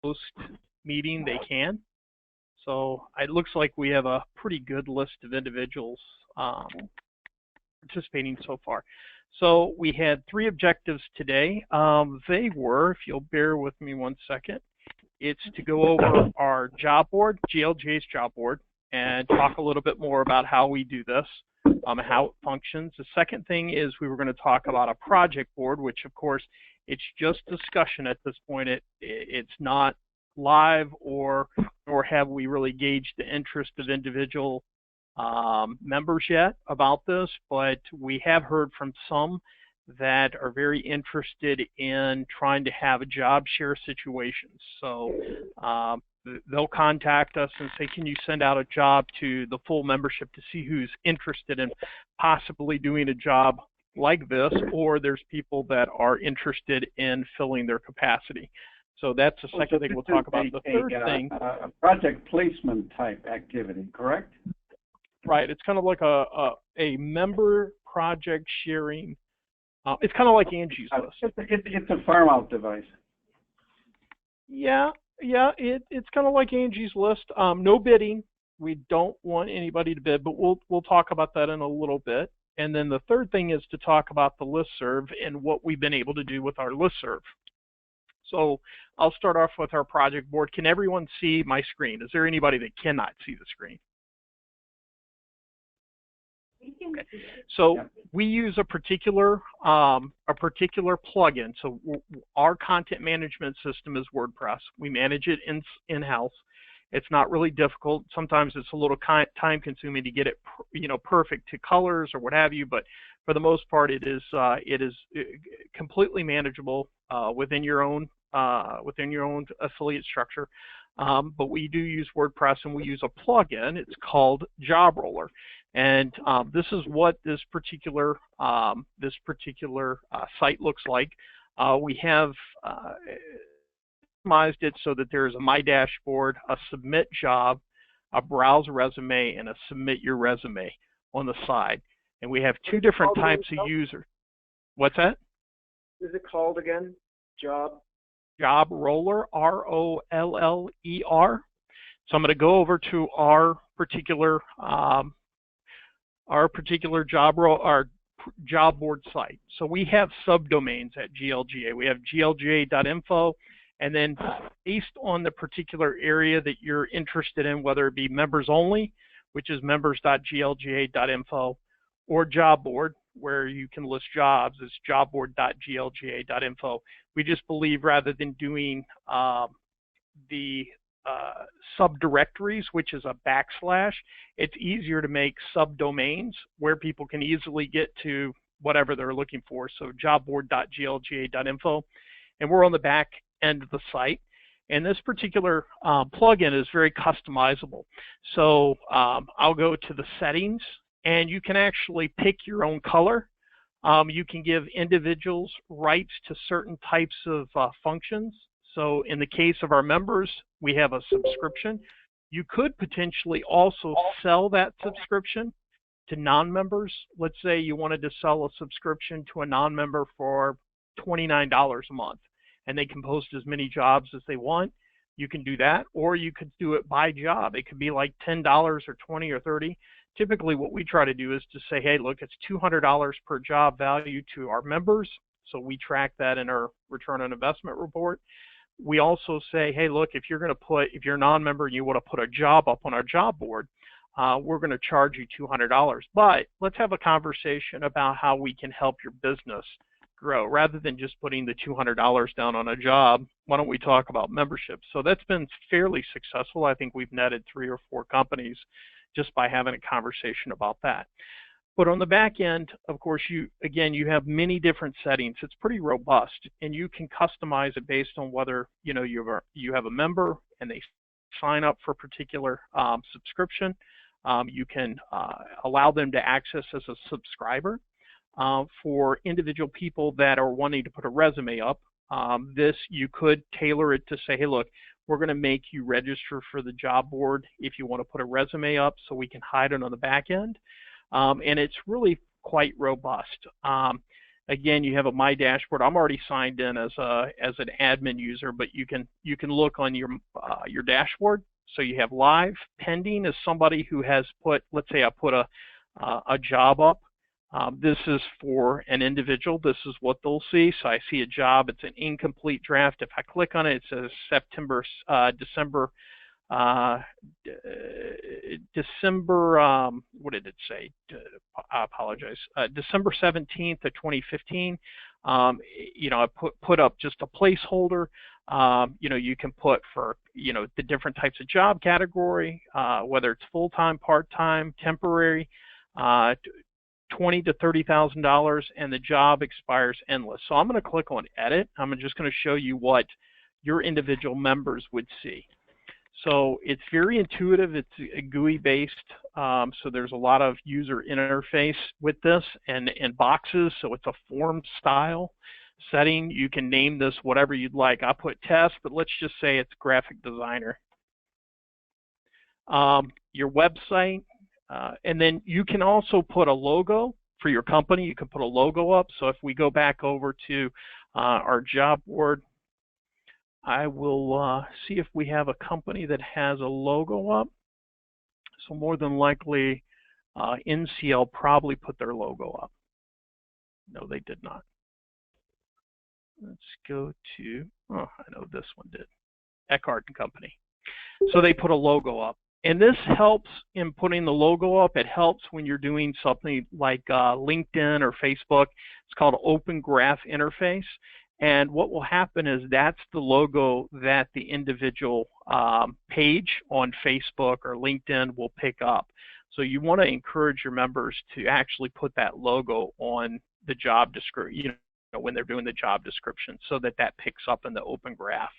host meeting they can. So it looks like we have a pretty good list of individuals participating so far. So we had 3 objectives today. They were, if you'll bear with me one second, it's to go over our job board, GLGA's job board, and talk a little bit more about how we do this, how it functions. The second thing is we were going to talk about a project board, which of course it's just discussion at this point. It's not live or have we really gauged the interest of individual members yet about this, but we have heard from some that are very interested in trying to have a job share situations. So they'll contact us and say, can you send out a job to the full membership to see who's interested in possibly doing a job like this, or there's people that are interested in filling their capacity. So that's the second thing we'll talk about. The third thing, a project placement type activity, correct? Right. It's kind of like a member project sharing. It's kind of like Angie's List. It's a farm out device. Yeah. It's kind of like Angie's List. No bidding. We don't want anybody to bid, but we'll talk about that in a little bit. And then the third thing is to talk about the listserv and what we've been able to do with our listserv. So I'll start off with our project board. Can everyone see my screen? Is there anybody that cannot see the screen? Okay. So we use a particular plugin. So our content management system is WordPress. We manage it in-house. It's not really difficult. Sometimes it's a little time-consuming to get it, perfect to colors or what have you. But for the most part, it is completely manageable within your own affiliate structure. But we do use WordPress, and we use a plugin. It's called Job Roller, and this is what this particular site looks like. We have customized it so that there is a My Dashboard, a Submit Job, a Browse Resume, and a Submit Your Resume on the side. And we have 2 different types of user. What's that? What is it called again? Job Roller, R-O-L-L-E-R. So I'm going to go over to our particular our job board site. So we have subdomains at GLGA. We have glga.info, and then based on the particular area that you're interested in, whether it be members only, which is members.glga.info, or job board, where you can list jobs, is jobboard.glga.info. We just believe rather than doing the subdirectories, which is a /, it's easier to make subdomains where people can easily get to whatever they're looking for. So jobboard.glga.info, and we're on the back end of the site. And this particular plugin is very customizable. So I'll go to the settings, and you can actually pick your own color. You can give individuals rights to certain types of functions. So in the case of our members, we have a subscription. You could potentially also sell that subscription to non-members. Let's say you wanted to sell a subscription to a non-member for $29 a month, and they can post as many jobs as they want. You can do that, or you could do it by job. It could be like $10 or $20 or $30. Typically what we try to do is to say, hey, look, it's $200 per job value to our members. So we track that in our return on investment report. We also say, hey, look, if you're a non-member and you want to put a job up on our job board, we're going to charge you $200. But let's have a conversation about how we can help your business grow. Rather than just putting the $200 down on a job, why don't we talk about membership? So that's been fairly successful. I think we've netted 3 or 4 companies just by having a conversation about that. But on the back end, of course, you have many different settings. It's pretty robust, and you can customize it based on whether you have a member and they sign up for a particular subscription. You can allow them to access as a subscriber. For individual people that are wanting to put a resume up, you could tailor it to say, hey, look, we're going to make you register for the job board if you want to put a resume up, so we can hide it on the back end. And it's really quite robust. Again, you have a My Dashboard. I'm already signed in as an admin user, but you can look on your dashboard. So you have live. Pending is somebody who has put, let's say I put a job up. This is for an individual. This is what they'll see. So I see a job. It's an incomplete draft. If I click on it, it says December, what did it say? I apologize. December 17th of 2015. I put up just a placeholder. You can put for, the different types of job category, whether it's full-time, part-time, temporary, $20,000 to $30,000, and the job expires endless. So I'm going to click on edit. I'm just going to show you what your individual members would see. So it's very intuitive. It's GUI based. So there's a lot of user interface with this and boxes. So it's a form style setting. You can name this whatever you'd like. I put test, but let's just say it's graphic designer. Your website, and then you can also put a logo for your company. You can put a logo up. So if we go back over to our job board, I will see if we have a company that has a logo up. So more than likely, NCL probably put their logo up. No, they did not. Let's go to, I know this one did, Eckhart and Company. So they put a logo up. And this helps in putting the logo up. It helps when you're doing something like LinkedIn or Facebook. It's called Open Graph Interface. And what will happen is that's the logo that the individual page on Facebook or LinkedIn will pick up. So you want to encourage your members to actually put that logo on the job description, when they're doing the job description, so that picks up in the Open Graph.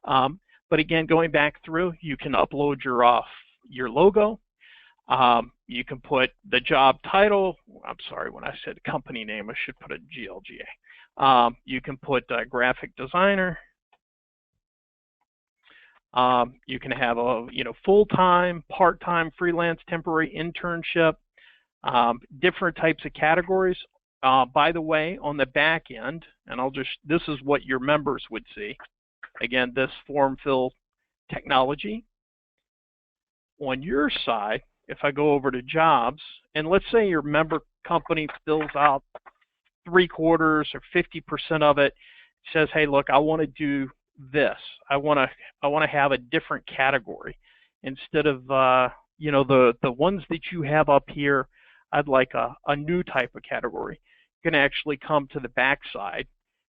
But again, going back through, you can upload your logo. You can put the job title. I'm sorry, when I said company name, I should put a GLGA. You can put graphic designer. You can have a full-time, part-time, freelance, temporary, internship, different types of categories. By the way, on the back end, and this is what your members would see. Again, this form fill technology. On your side, if I go over to jobs, and let's say your member company fills out 3/4 or 50% of it, says, hey, look, I want to do this. I want to have a different category. Instead of the ones that you have up here, I'd like a new type of category. You can actually come to the back side,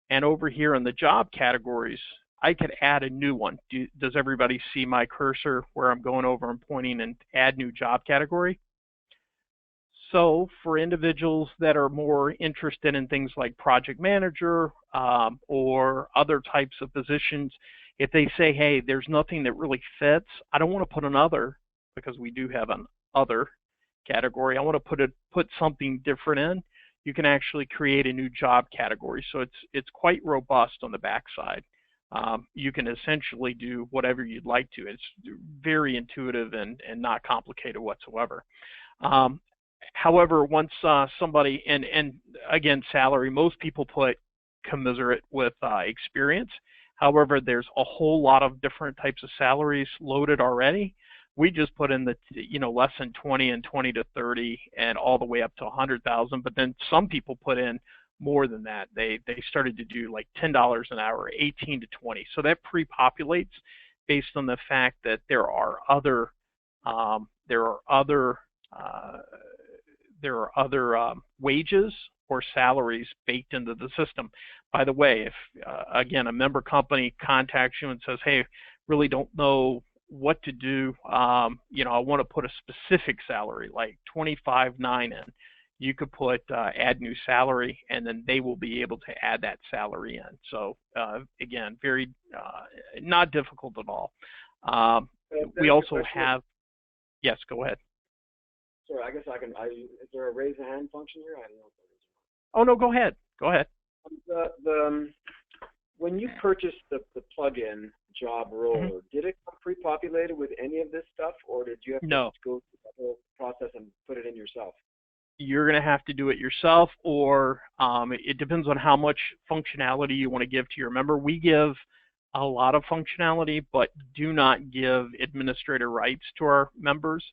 and over here in the job categories, I could add a new one. Does everybody see my cursor where I'm going over and pointing and add new job category? So for individuals that are more interested in things like project manager or other types of positions, if they say, hey, there's nothing that really fits, I don't want to put another, because we do have an other category. I want to put something different in. You can actually create a new job category. So it's quite robust on the backside. You can essentially do whatever you'd like to. It's very intuitive and not complicated whatsoever. However, once somebody, and again, salary, most people put commensurate with experience. However, there's a whole lot of different types of salaries loaded already. We just put in the, less than 20 and 20 to 30 and all the way up to 100,000. But then some people put in more than that. They started to do like $10 an hour, 18 to 20. So that pre-populates based on the fact that there are other wages or salaries baked into the system. By the way, if again a member company contacts you and says, "Hey, really don't know what to do, I want to put a specific salary like 25,900 in," you could put add new salary, and then they will be able to add that salary in. So again, very not difficult at all. We also have, yes, go ahead. Sorry, I guess is there a raise a hand function here? I don't know if there is. Oh, no, go ahead. Go ahead. When you purchased the plugin Job Roller, did it come pre-populated with any of this stuff, or did you have to go through the whole process and put it in yourself? you're going to have to do it yourself, or it depends on how much functionality you want to give to your member. We give a lot of functionality, but do not give administrator rights to our members.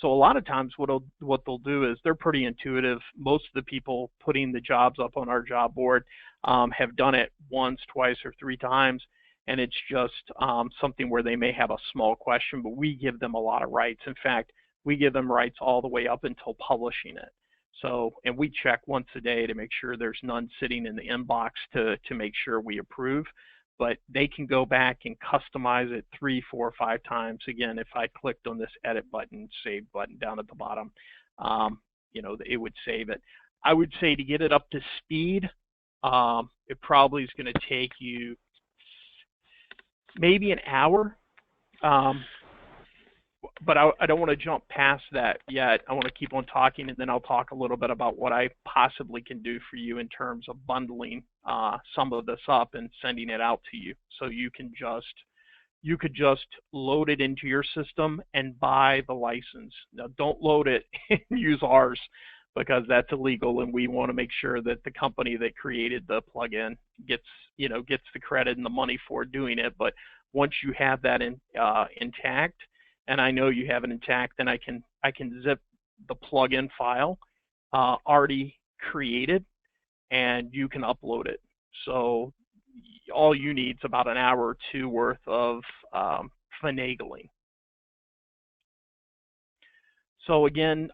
So a lot of times what they'll do is they're pretty intuitive. Most of the people putting the jobs up on our job board have done it once, twice, or 3 times, and it's just something where they may have a small question, but we give them a lot of rights. In fact, we give them rights all the way up until publishing it. So, and we check once a day to make sure there's none sitting in the inbox to make sure we approve. But they can go back and customize it 3, 4, 5 times. Again, if I clicked on this edit button, save button down at the bottom, it would save it. I would say to get it up to speed, it probably is going to take you maybe an hour. But I don't want to jump past that yet. I want to keep on talking, and then I'll talk a little bit about what I possibly can do for you in terms of bundling some of this up and sending it out to you. So you could just load it into your system and buy the license. Now, don't load it and use ours, because that's illegal, and we want to make sure that the company that created the plugin gets the credit and the money for doing it. But once you have that intact, and I know you have it intact, then I can zip the plugin file already created, and you can upload it. So all you need is about an hour or 2 worth of finagling. So again,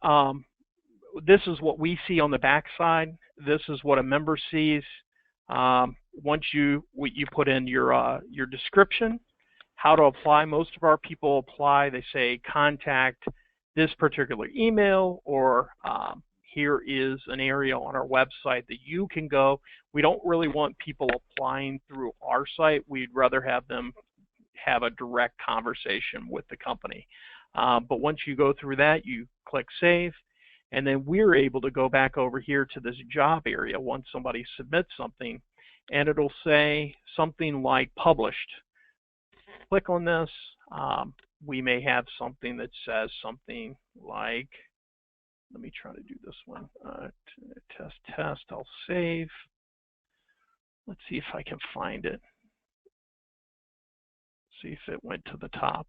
this is what we see on the backside. This is what a member sees. Once you put in your description, how to apply. Most of our people apply, they say contact this particular email, or here is an area on our website that you can go. We don't really want people applying through our site. We'd rather have them have a direct conversation with the company. But once you go through that, you click save, and then we're able to go back over here to this job area once somebody submits something, and it'll say something like published. Click on this. We may have something that says something like, let me try to do this one. Test. I'll save. Let's see if I can find it. See if it went to the top.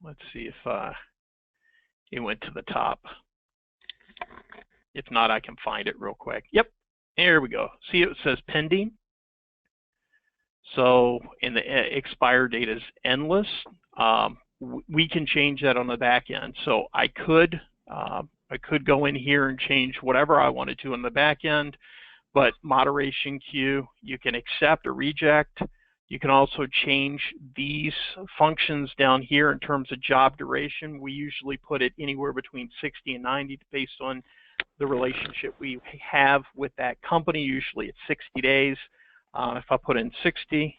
Let's see if it went to the top. If not, I can find it real quick. Yep, there we go. See, it says pending. So, and the expire date is endless. We can change that on the back end. So I could go in here and change whatever I wanted to on the back end, but moderation queue, you can accept or reject. You can also change these functions down here in terms of job duration. We usually put it anywhere between 60 and 90 based on the relationship we have with that company. Usually it's 60 days. If I put in 60,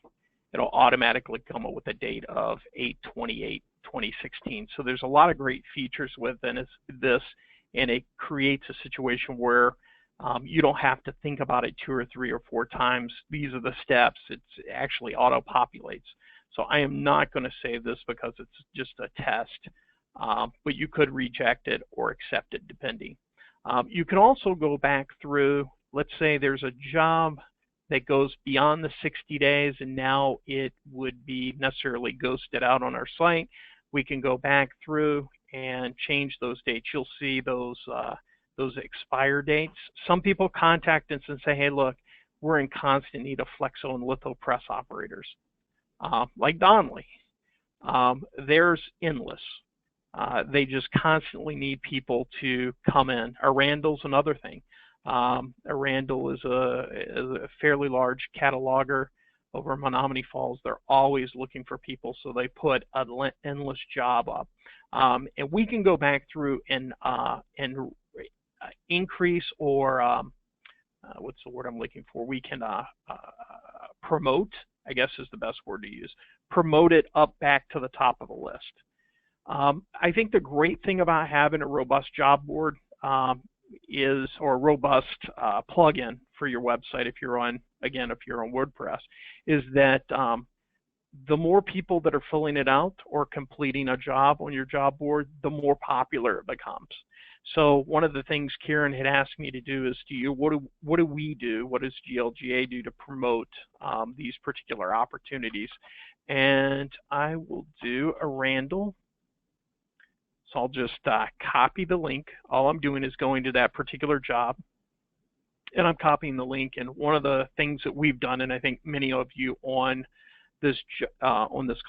it'll automatically come up with a date of 8/28/2016. So there's a lot of great features within this, and it creates a situation where you don't have to think about it 2 or 3 or 4 times. These are the steps. It actually auto-populates. So I am not going to save this because it's just a test, but you could reject it or accept it depending. You can also go back through, let's say there's a job that goes beyond the 60 days and now it would be necessarily ghosted out on our site. We can go back through and change those dates. You'll see those expire dates. Some people contact us and say, hey, look, we're in constant need of flexo and litho press operators, like Donnelly. There's endless. They just constantly need people to come in. Arundel's another thing. Arundel is a fairly large cataloger over in Menomonee Falls. They're always looking for people, so they put an endless job up. And we can go back through and increase or what's the word I'm looking for? We can promote, I guess is the best word to use. Promote it up back to the top of the list. I think the great thing about having a robust job board or a robust plugin for your website if you're on, again, if you're on WordPress, is that the more people that are filling it out or completing a job on your job board, the more popular it becomes. So one of the things Karen had asked me to do is, what do we do? What does GLGA do to promote these particular opportunities? And I will do a Randall. So I'll just copy the link. All I'm doing is going to that particular job, and I'm copying the link. And one of the things that we've done, and I think many of you on this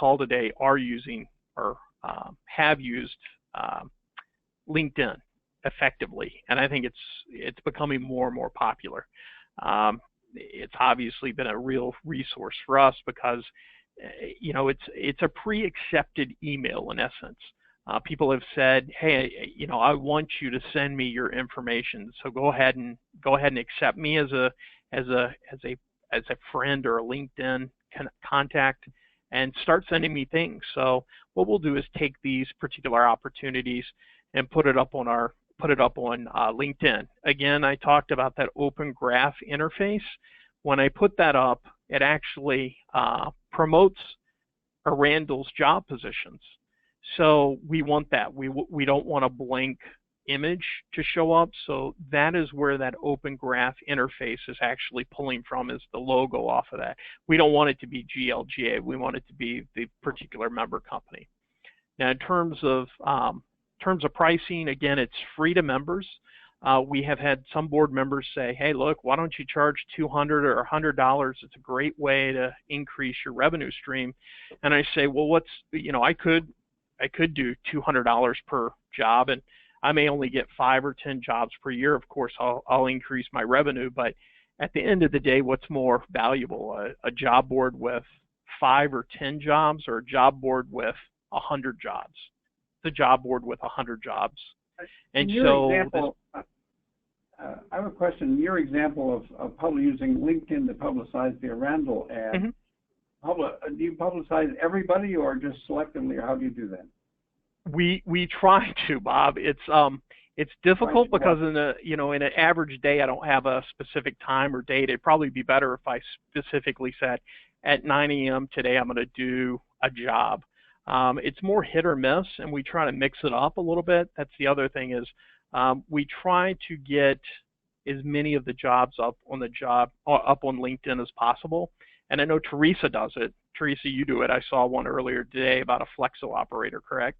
call today are using or have used LinkedIn effectively, and I think it's becoming more and more popular. It's obviously been a real resource for us because it's a pre-accepted email in essence. People have said, hey, I want you to send me your information, so go ahead and accept me as a friend or a LinkedIn contact and start sending me things. So what we'll do is take these particular opportunities and put it up on LinkedIn. Again, I talked about that open graph interface. When I put that up, it actually promotes Randall's job positions. So we want that. We don't want a blank image to show up. So that is where that open graph interface is actually pulling from, is the logo off of that. We don't want it to be GLGA. We want it to be the particular member company. Now, in terms of pricing, again, it's free to members. We have had some board members say, hey, look, why don't you charge $200 or $100? It's a great way to increase your revenue stream. And I say, well, I could do $200 per job, and I may only get 5 or 10 jobs per year. Of course, I'll increase my revenue, but at the end of the day, what's more valuable, a job board with 5 or 10 jobs, or a job board with 100 jobs? The job board with 100 jobs. And so example, I have a question. Your example of using LinkedIn to publicize the Randall ad, mm-hmm. Do you publicize everybody or just selectively, or how do you do that? We try to, Bob. It's difficult because in an average day I don't have a specific time or date. It'd probably be better if I specifically said at 9 a.m. today I'm going to do a job. It's more hit or miss, and we try to mix it up a little bit. That's the other thing is we try to get as many of the jobs up on LinkedIn as possible. And I know Teresa does it. Teresa, you do it. I saw one earlier today about a flexo operator, correct?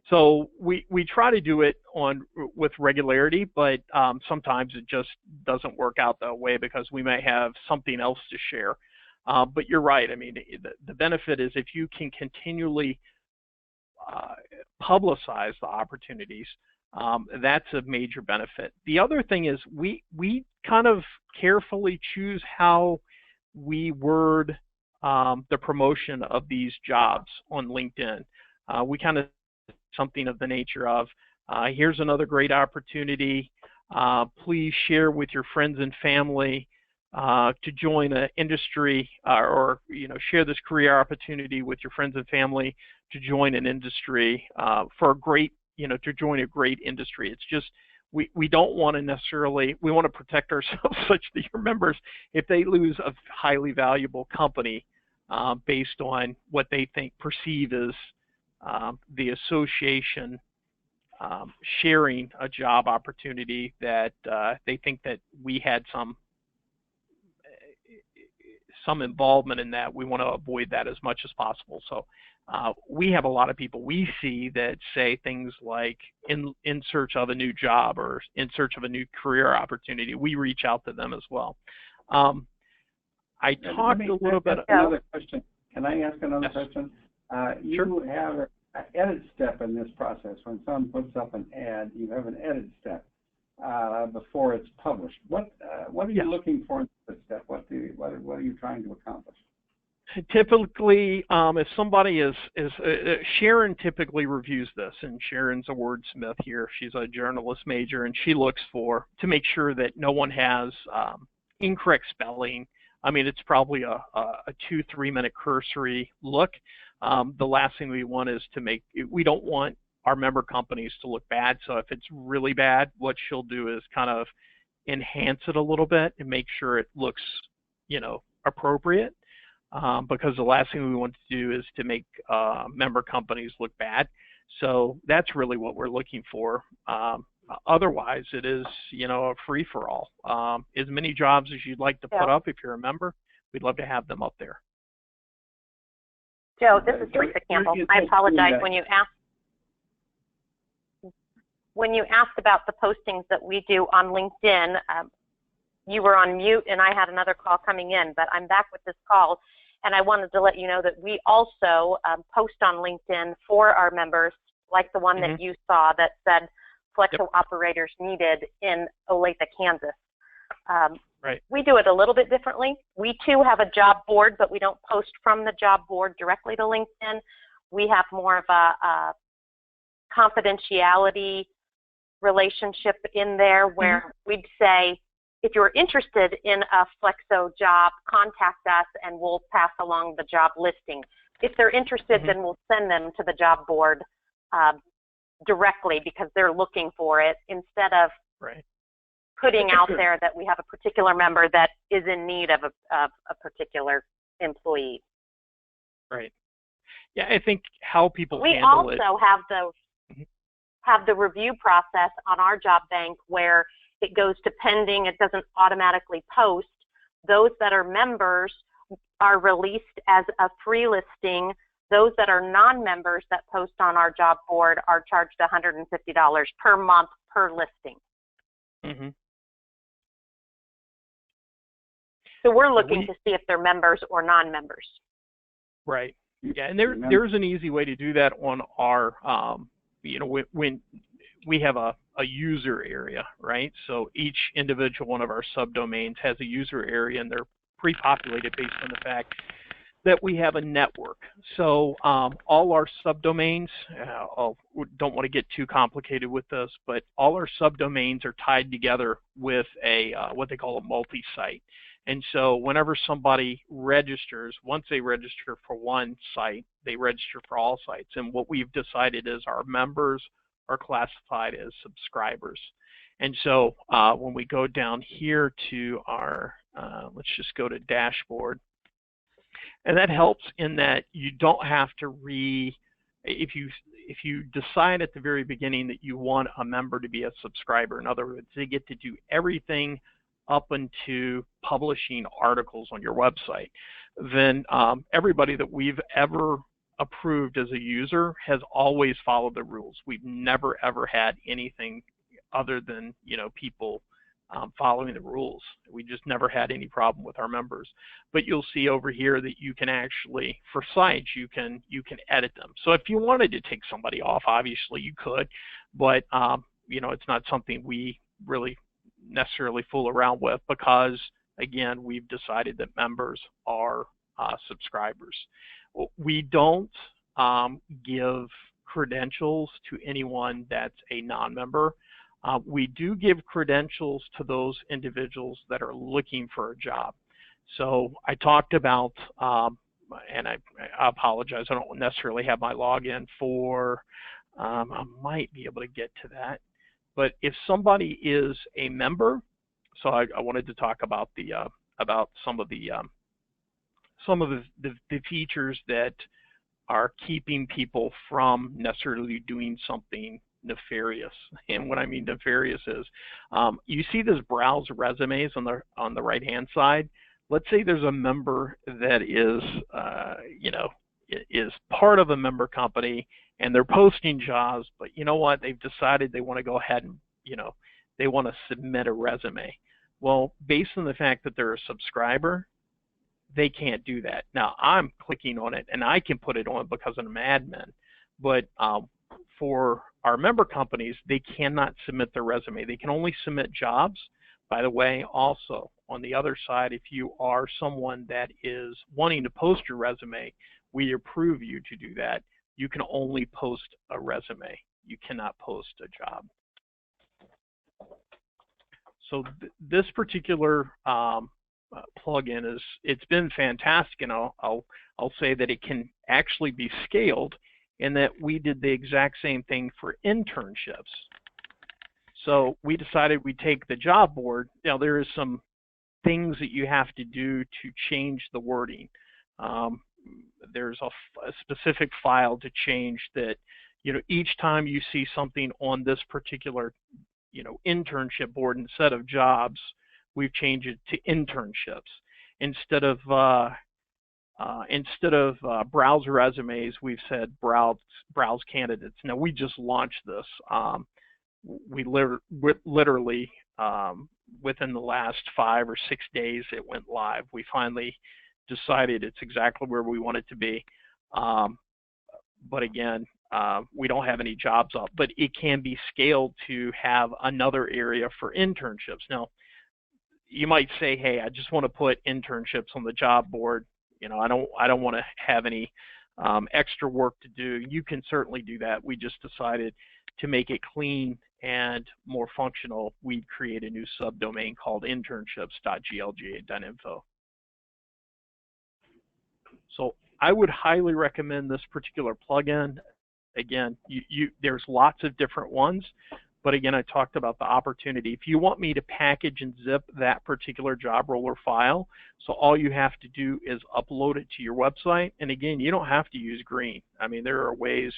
So we try to do it with regularity, but sometimes it just doesn't work out that way because we may have something else to share. But you're right. I mean, the benefit is if you can continually publicize the opportunities, that's a major benefit. The other thing is we kind of carefully choose how we word the promotion of these jobs on LinkedIn. We kind of something of the nature of, here's another great opportunity. Please share with your friends and family to join an industry, or share this career opportunity with your friends and family to join an industry for a great, to join a great industry. It's just we don't want to necessarily, we want to protect ourselves such that your members, if they lose a highly valuable company based on what they perceive as the association sharing a job opportunity that they think that we had some involvement in that, we want to avoid that as much as possible. So we have a lot of people we see that say things like in search of a new job or in search of a new career opportunity. We reach out to them as well. I talked a little bit. Another question. Can I ask another Yes. question? Sure. You have an edit step in this process. When someone puts up an ad, you have an edit step before it's published. What are you looking for in this step? What are you trying to accomplish? Typically, if somebody is Sharon typically reviews this, and Sharon's a wordsmith here. She's a journalist major, and she looks to make sure that no one has incorrect spelling. I mean, it's probably a 2-3 minute cursory look. The last thing we want is we don't want our member companies to look bad. So if it's really bad, what she'll do is kind of enhance it a little bit and make sure it looks, appropriate. Because the last thing we want to do is to make member companies look bad. So that's really what we're looking for. Otherwise, it is, a free-for-all. As many jobs as you'd like to put up if you're a member, we'd love to have them up there. Joe, this is Teresa Campbell. I apologize. When you asked about the postings that we do on LinkedIn, you were on mute and I had another call coming in, but I'm back with this call, and I wanted to let you know that we also post on LinkedIn for our members, like the one that you saw that said Flexo operators needed in Olathe, Kansas. Right. We do it a little bit differently. We too have a job board, but we don't post from the job board directly to LinkedIn. We have more of a confidentiality relationship in there where we'd say, if you're interested in a Flexo job, contact us and we'll pass along the job listing. If they're interested, then we'll send them to the job board directly because they're looking for it, instead of putting out there that we have a particular member that is in need of a particular employee. Right. Yeah, I think how people handle it. We also have the review process on our job bank where it goes to pending. It doesn't automatically post. Those that are members are released as a free listing. Those that are non-members that post on our job board are charged $150 per month per listing. So we're looking to see if they're members or non-members. Right. Yeah, and there's an easy way to do that on our, when we have a user area, right? So each individual one of our subdomains has a user area, and they're pre-populated based on the fact that we have a network. So all our subdomains, don't want to get too complicated with this, but all our subdomains are tied together with a what they call a multi-site. And so whenever somebody registers, once they register for one site, they register for all sites. And what we've decided is our members are classified as subscribers. And so when we go down here to our, let's just go to dashboard. And that helps in that you don't have to if you decide at the very beginning that you want a member to be a subscriber, in other words, they get to do everything up into publishing articles on your website, then everybody that we've ever approved as a user has always followed the rules. We've never ever had anything other than people following the rules. We just never had any problem with our members. But you'll see over here that you can actually, for sites, you can edit them. So if you wanted to take somebody off, obviously you could, but it's not something we really necessarily fool around with, because again, we've decided that members are subscribers. We don't give credentials to anyone that's a non-member. We do give credentials to those individuals that are looking for a job. So I talked about, and I apologize, I don't necessarily have my login for, I might be able to get to that. But if somebody is a member, so I wanted to talk about some of the features that are keeping people from necessarily doing something nefarious. And what I mean nefarious is, you see this browse resumes on the right hand side. Let's say there's a member that is is part of a member company and they're posting jobs, but you know what, they've decided they want to go ahead and they want to submit a resume. Well, based on the fact that they're a subscriber, they can't do that. Now I'm clicking on it and I can put it on because I'm an admin, but for our member companies, they cannot submit their resume. They can only submit jobs. By the way, also on the other side, if you are someone that is wanting to post your resume, we approve you to do that. You can only post a resume. You cannot post a job. So this particular plugin it's been fantastic, and I'll say that it can actually be scaled in that we did the exact same thing for internships. So we decided we'd take the job board. Now, there is some things that you have to do to change the wording. There's a specific file to change that, each time you see something on this particular, internship board, instead of jobs, we've changed it to internships. Instead of browse resumes, we've said browse candidates. Now, we just launched this. We literally, within the last 5 or 6 days, it went live. We finally decided it's exactly where we want it to be. But again, we don't have any jobs up, but it can be scaled to have another area for internships. Now, you might say, hey, I just want to put internships on the job board. I don't want to have any extra work to do. You can certainly do that. We just decided to make it clean and more functional. We'd create a new subdomain called internships.glga.info. So I would highly recommend this particular plugin. Again, there's lots of different ones, but again, I talked about the opportunity. If you want me to package and zip that particular job roller file, so all you have to do is upload it to your website. And again, you don't have to use green. I mean, there are ways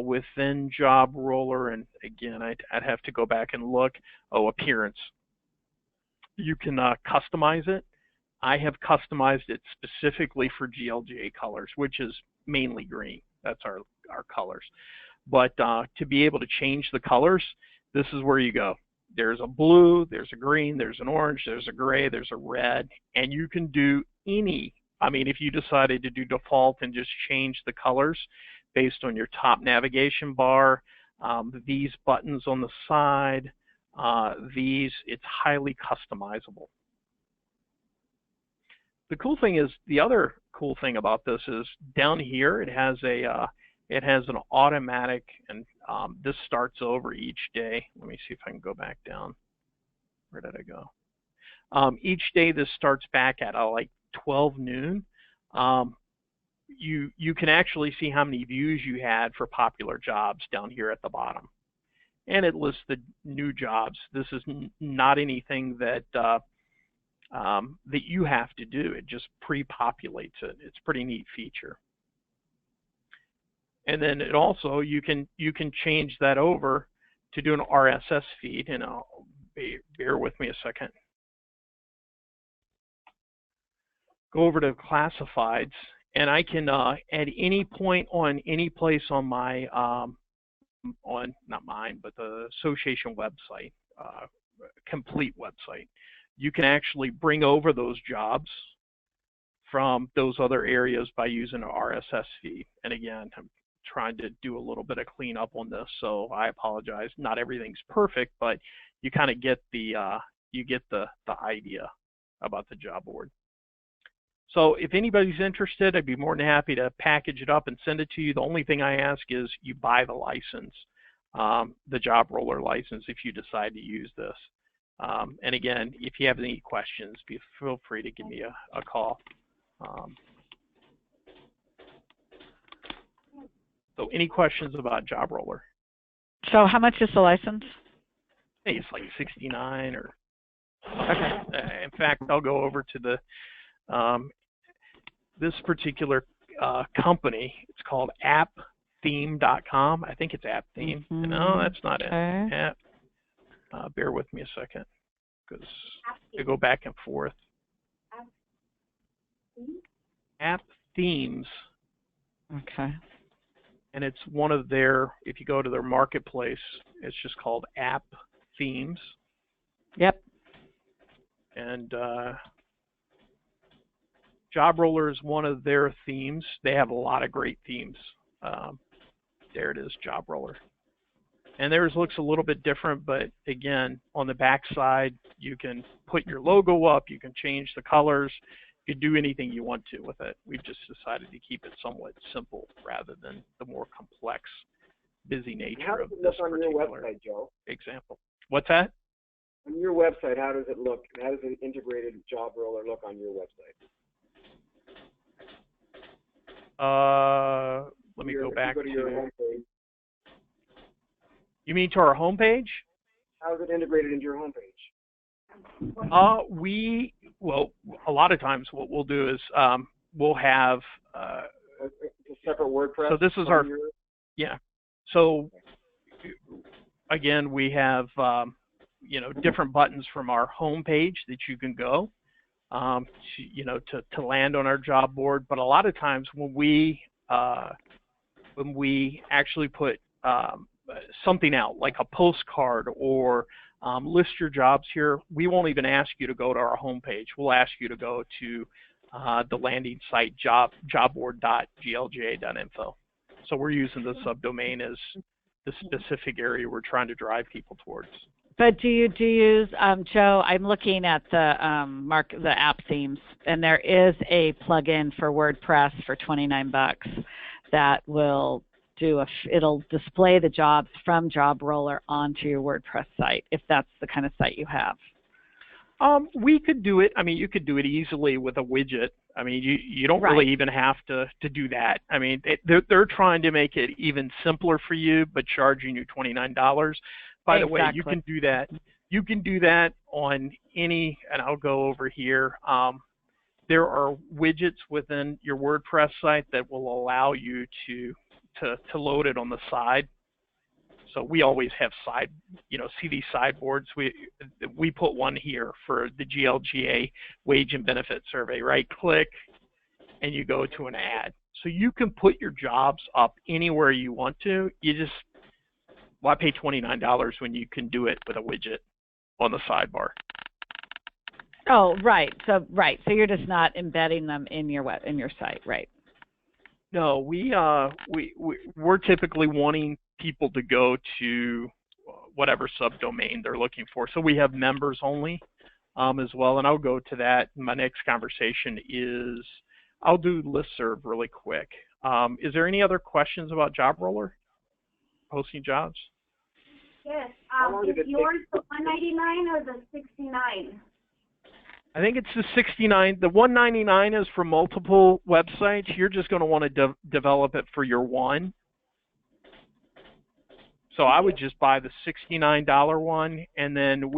within job roller, and again, I'd have to go back and look. Appearance. You can customize it. I have customized it specifically for GLGA colors, which is mainly green. That's our colors. But to be able to change the colors, this is where you go. There's a blue, there's a green, there's an orange, there's a gray, there's a red, and you can do any. I mean, if you decided to do default and just change the colors based on your top navigation bar, these buttons on the side, it's highly customizable. The cool thing is, the other cool thing about this is down here it has an automatic, and this starts over each day. Let me see if I can go back down. Where did I go? Each day this starts back at like 12 noon. You can actually see how many views you had for popular jobs down here at the bottom, and it lists the new jobs. This is not anything that that you have to do. It just pre-populates it. It's a pretty neat feature. And then it also, you can change that over to do an RSS feed, and bear with me a second. Go over to classifieds, and I can at any point on any place on my not mine, but the association website, complete website, you can actually bring over those jobs from those other areas by using an RSS feed. And again, I'm trying to do a little bit of cleanup on this, so I apologize. Not everything's perfect, but you kind of get the idea about the job board. So if anybody's interested, I'd be more than happy to package it up and send it to you. The only thing I ask is you buy the license, the job roller license, if you decide to use this. And again, if you have any questions, feel free to give me a call. So any questions about job roller? So how much is the license? Hey, it's like $69 or. Okay. In fact, I'll go over to the this particular company. It's called apptheme.com. I think it's apptheme. Mm-hmm. No, that's not it. Okay. Bear with me a second, because I go back and forth. App Themes. Okay. And it's one of their, if you go to their marketplace, it's just called App Themes. Yep. And Job Roller is one of their themes. They have a lot of great themes. There it is, Job Roller. And theirs looks a little bit different, but again, on the back side, you can put your logo up, you can change the colors, you can do anything you want to with it. We've just decided to keep it somewhat simple rather than the more complex, busy nature of this particular on your website, Joe? Example. What's that? On your website, how does it look? How does the integrated job roller look on your website? let me go back to your homepage. You mean to our homepage? How is it integrated into your homepage? Well, a lot of times what we'll do is we'll have A separate WordPress. so this is our yeah. So again, we have different buttons from our homepage that you can go to land on our job board. But a lot of times when we actually put something out like a postcard or list your jobs here, we won't even ask you to go to our homepage. We'll ask you to go to the landing site jobboard.glga.info. So we're using the subdomain as the specific area we're trying to drive people towards. But do you use Joe? I'm looking at the the app themes, and there is a plugin for WordPress for $29 that will it'll display the jobs from JobRoller onto your WordPress site if that's the kind of site you have. We could do it. I mean, you could do it easily with a widget. I mean, you don't really even have to do that. I mean, they're trying to make it even simpler for you, but charging you $29. By the way, you can do that. You can do that on any, and I'll go over here. There are widgets within your WordPress site that will allow you to load it on the side. So we always have see these sideboards. We put one here for the GLGA wage and benefit survey. Right click, and you go to an ad. So you can put your jobs up anywhere you want to. Why pay $29 when you can do it with a widget on the sidebar? Oh, right. So you're just not embedding them in your site, right? No, we're typically wanting people to go to whatever subdomain they're looking for. So we have members only as well, and I'll go to that. My next conversation is I'll do listserv really quick. Is there any other questions about JobRoller? Posting jobs? Yes. Is yours the $199 or the $69? I think it's the $69. The $199 is for multiple websites. You're just going to want to develop it for your one. So I would just buy the $69 one, and then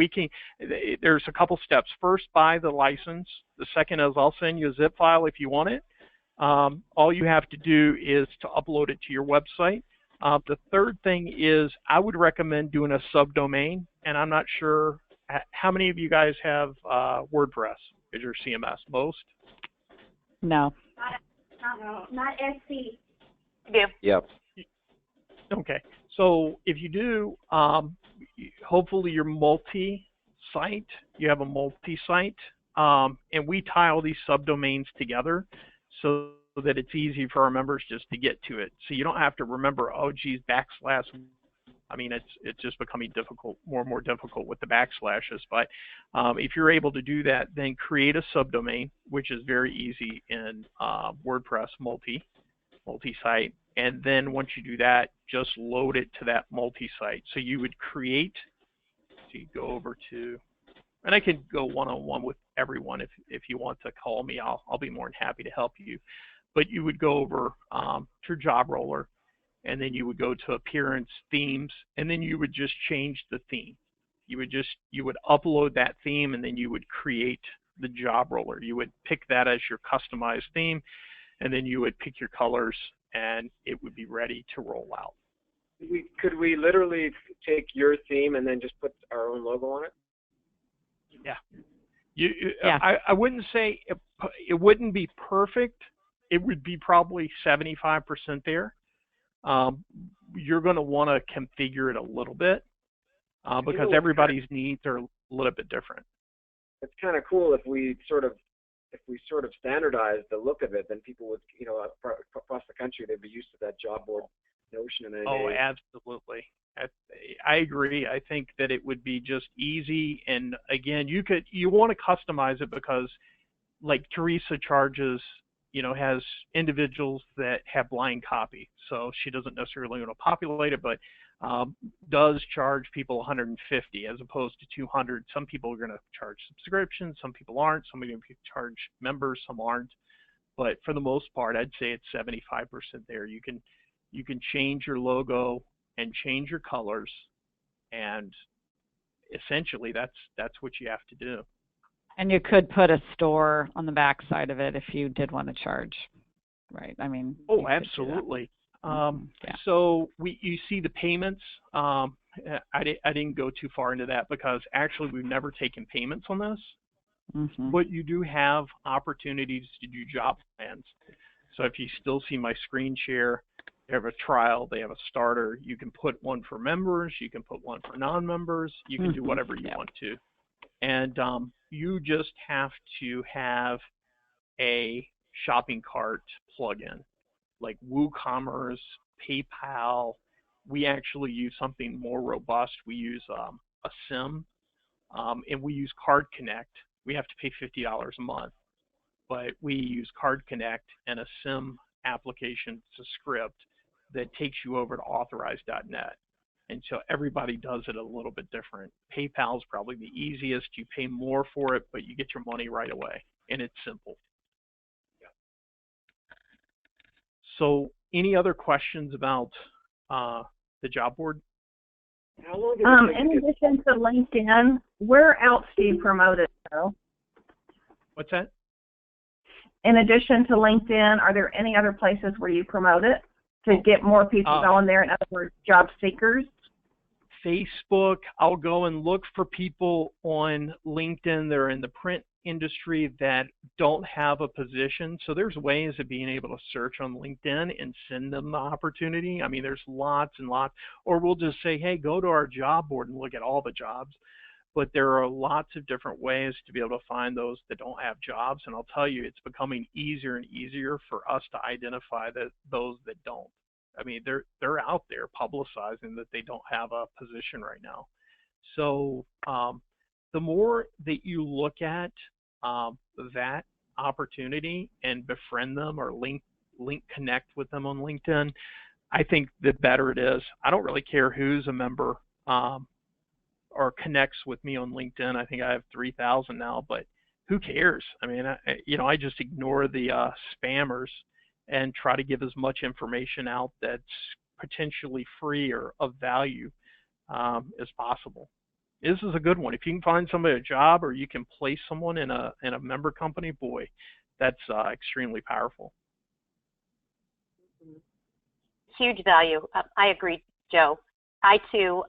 there's a couple steps. First, buy the license. The second is I'll send you a zip file if you want it. All you have to do is to upload it to your website. The third thing is I would recommend doing a subdomain, and I'm not sure how many of you guys have WordPress as your CMS. Most? No. Not SC. I do. Yep. Okay. So if you do, hopefully you're multi-site. You have a multi-site, and we tie all these subdomains together so that it's easy for our members just to get to it. So you don't have to remember, oh, geez, backslash. I mean, it's just becoming more and more difficult with the backslashes. But if you're able to do that, then create a subdomain, which is very easy in WordPress multi-site. And then once you do that, just load it to that multi-site. So you would create, so you go over to, and I can go one-on-one with everyone if you want to call me. I'll be more than happy to help you. But you would go over to JobRoller, and then you would go to Appearance, Themes, and then you would just change the theme. You would upload that theme, and then you would create the JobRoller. You would pick that as your customized theme, and then you would pick your colors, and it would be ready to roll out. Could we literally take your theme and then just put our own logo on it? Yeah. I wouldn't say it wouldn't be perfect. It would be probably 75% there. You're going to want to configure it a little bit because everybody's needs are a little bit different. It's kind of cool if we sort of standardize the look of it, then people would, across the country, they'd be used to that job board notion. And Absolutely. I agree. I think that it would be just easy. And again, you want to customize it because like Teresa charges, has individuals that have blind copy. So she doesn't necessarily want to populate it, but does charge people $150 as opposed to $200. Some people are going to charge subscriptions, some people aren't. Some are going to charge members, some aren't. But for the most part, I'd say it's 75% there. You can You can change your logo and change your colors, and essentially that's what you have to do. And you could put a store on the back side of it if you did want to charge, right? I mean. Oh, absolutely. So you see the payments. I didn't go too far into that because actually we've never taken payments on this. Mm-hmm. But you do have opportunities to do job plans. So if you still see my screen share, they have a trial, they have a starter. You can put one for members, you can put one for non-members, you can do whatever you want to. And you just have to have a shopping cart plugin like WooCommerce, PayPal. We actually use something more robust. We use a SIM, and we use Card Connect. We have to pay $50 a month, but we use Card Connect and a SIM application. It's a script that takes you over to authorize.net. And so everybody does it a little bit different. PayPal is probably the easiest. You pay more for it, but you get your money right away, and it's simple. So any other questions about the job board? How long does it in addition to LinkedIn, where else do you promote it, Joe? What's that? In addition to LinkedIn, are there any other places where you promote it to get more people on there, in other words, job seekers? Facebook. I'll go and look for people on LinkedIn that are in the print industry that don't have a position. So there's ways of being able to search on LinkedIn and send them the opportunity. I mean, there's lots and lots. Or we'll just say, hey, go to our job board and look at all the jobs. But there are lots of different ways to be able to find those that don't have jobs. And I'll tell you, it's becoming easier and easier for us to identify those that don't. I mean, they're out there publicizing that they don't have a position right now. So the more that you look at that opportunity and befriend them or link connect with them on LinkedIn, I think the better it is. I don't really care who's a member or connects with me on LinkedIn. I think I have 3,000 now, but who cares? I mean, I just ignore the spammers and try to give as much information out that's potentially free or of value as possible. This is a good one. If you can find somebody a job or you can place someone in a member company, boy, that's extremely powerful. Huge value. I agree, Joe. I too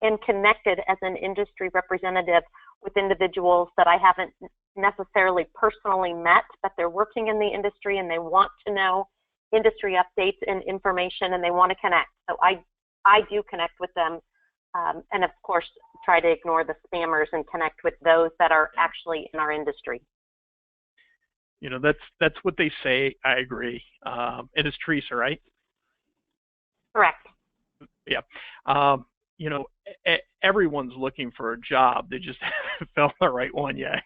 am connected as an industry representative with individuals that I haven't necessarily personally met, but they're working in the industry and they want to know industry updates and information and they want to connect. So I do connect with them. And of course, try to ignore the spammers and connect with those that are actually in our industry. You know, that's what they say. I agree. It is Teresa, right? Correct. Yeah. You know, everyone's looking for a job. They just haven't found the right one yet.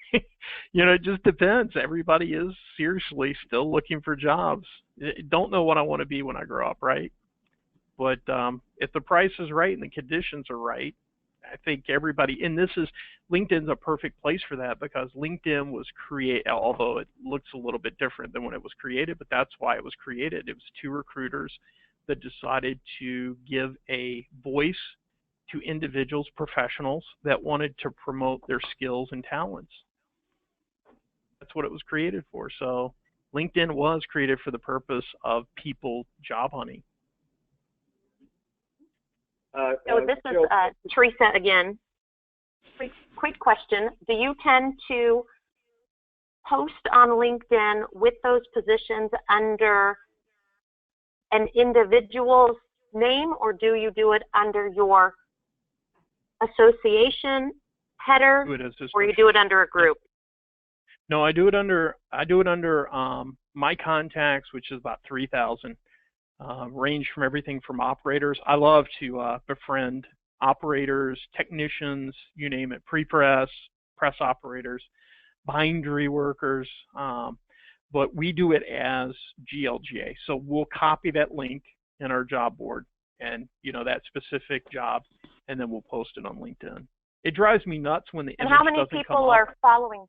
You know, it just depends. Everybody is seriously still looking for jobs. Don't know what I want to be when I grow up, right? But if the price is right and the conditions are right, I think everybody, and LinkedIn's a perfect place for that because LinkedIn was created, although it looks a little bit different than when it was created, but that's why it was created. It was two recruiters that decided to give a voice to individuals, professionals that wanted to promote their skills and talents. That's what it was created for. So LinkedIn was created for the purpose of people job hunting. So this is Teresa again. Quick question. Do you tend to post on LinkedIn with those positions under an individual's name, or do you do it under your association header, or you do it under a group? No, I do it under my contacts, which is about 3,000. Range from everything from operators. I love to befriend operators, technicians, you name it, pre-press, press operators, bindery workers, but we do it as GLGA. So we'll copy that link in our job board and, you know, that specific job, and then we'll post it on LinkedIn. It drives me nuts when the image doesn't come up. And how many people are following?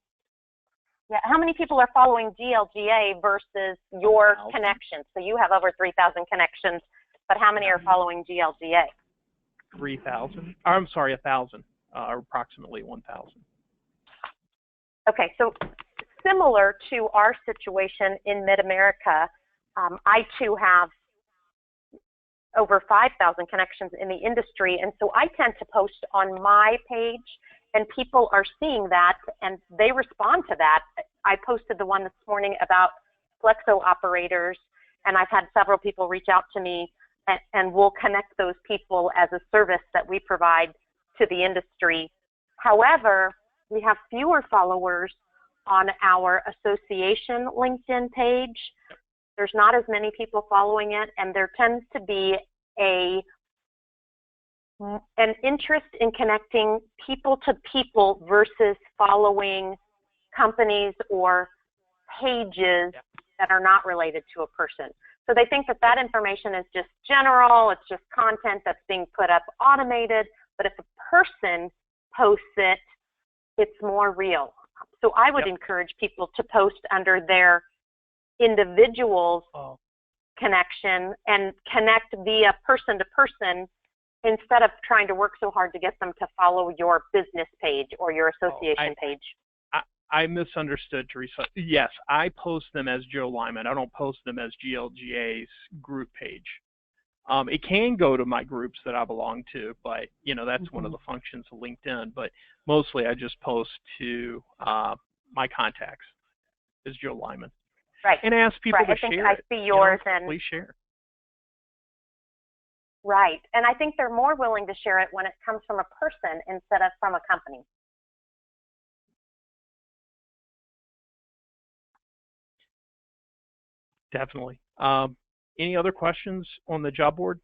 Yeah, how many people are following GLGA versus your connections? So you have over 3,000 connections, but how many are following GLGA? 3,000. I'm sorry, 1,000, or approximately 1,000. Okay, so similar to our situation in Mid-America, I too have over 5,000 connections in the industry, and so I tend to post on my page, and people are seeing that, and they respond to that. I posted the one this morning about Flexo operators, and I've had several people reach out to me, and we'll connect those people as a service that we provide to the industry. However, we have fewer followers on our association LinkedIn page. There's not as many people following it, and there tends to be an interest in connecting people to people versus following companies or pages that are not related to a person. So they think that that information is just general, it's just content that's being put up automated, but if a person posts it, it's more real. So I would encourage people to post under their individual's connection and connect via person to person instead of trying to work so hard to get them to follow your business page or your association page. I misunderstood, Teresa. Yes, I post them as Joe Lyman. I don't post them as GLGA's group page. It can go to my groups that I belong to, but that's one of the functions of LinkedIn. But mostly, I just post to my contacts as Joe Lyman. Right. And ask people to share I it. see yours and please share. Right, and I think they're more willing to share it when it comes from a person instead of from a company. Definitely. Any other questions on the job board?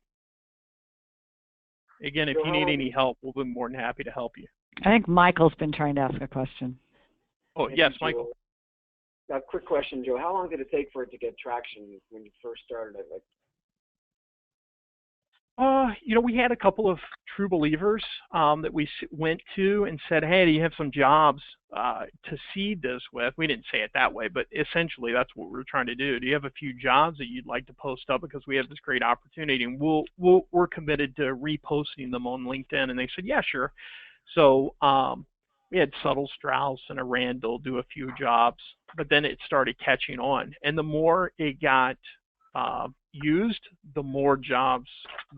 Again, if you need any help, we'll be more than happy to help you. I think Michael's been trying to ask a question. Oh, yes, Michael. A quick question, Joe. How long did it take for it to get traction when you first started it? We had a couple of true believers that we went to and said, hey, do you have some jobs to seed this with? We didn't say it that way, but essentially that's what we're trying to do. Do you have a few jobs that you'd like to post up because we have this great opportunity? And we're committed to reposting them on LinkedIn. And they said, yeah, sure. So we had Subtle Strauss and a Randall do a few jobs, but then it started catching on. And the more it got used, the more jobs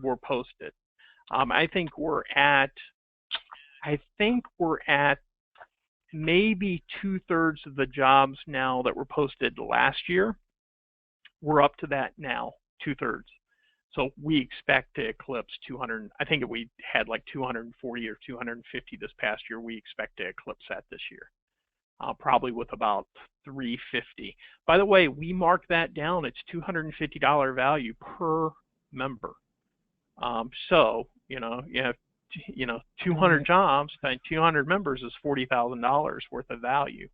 were posted. I think we're at maybe 2/3 of the jobs now that were posted last year. We're up to that now, 2/3. So we expect to eclipse 200. I think we had like 240 or 250 this past year. We expect to eclipse that this year. Probably with about 350. By the way, we mark that down. It's $250 value per member. So you have 200 jobs and 200 members is $40,000 worth of value,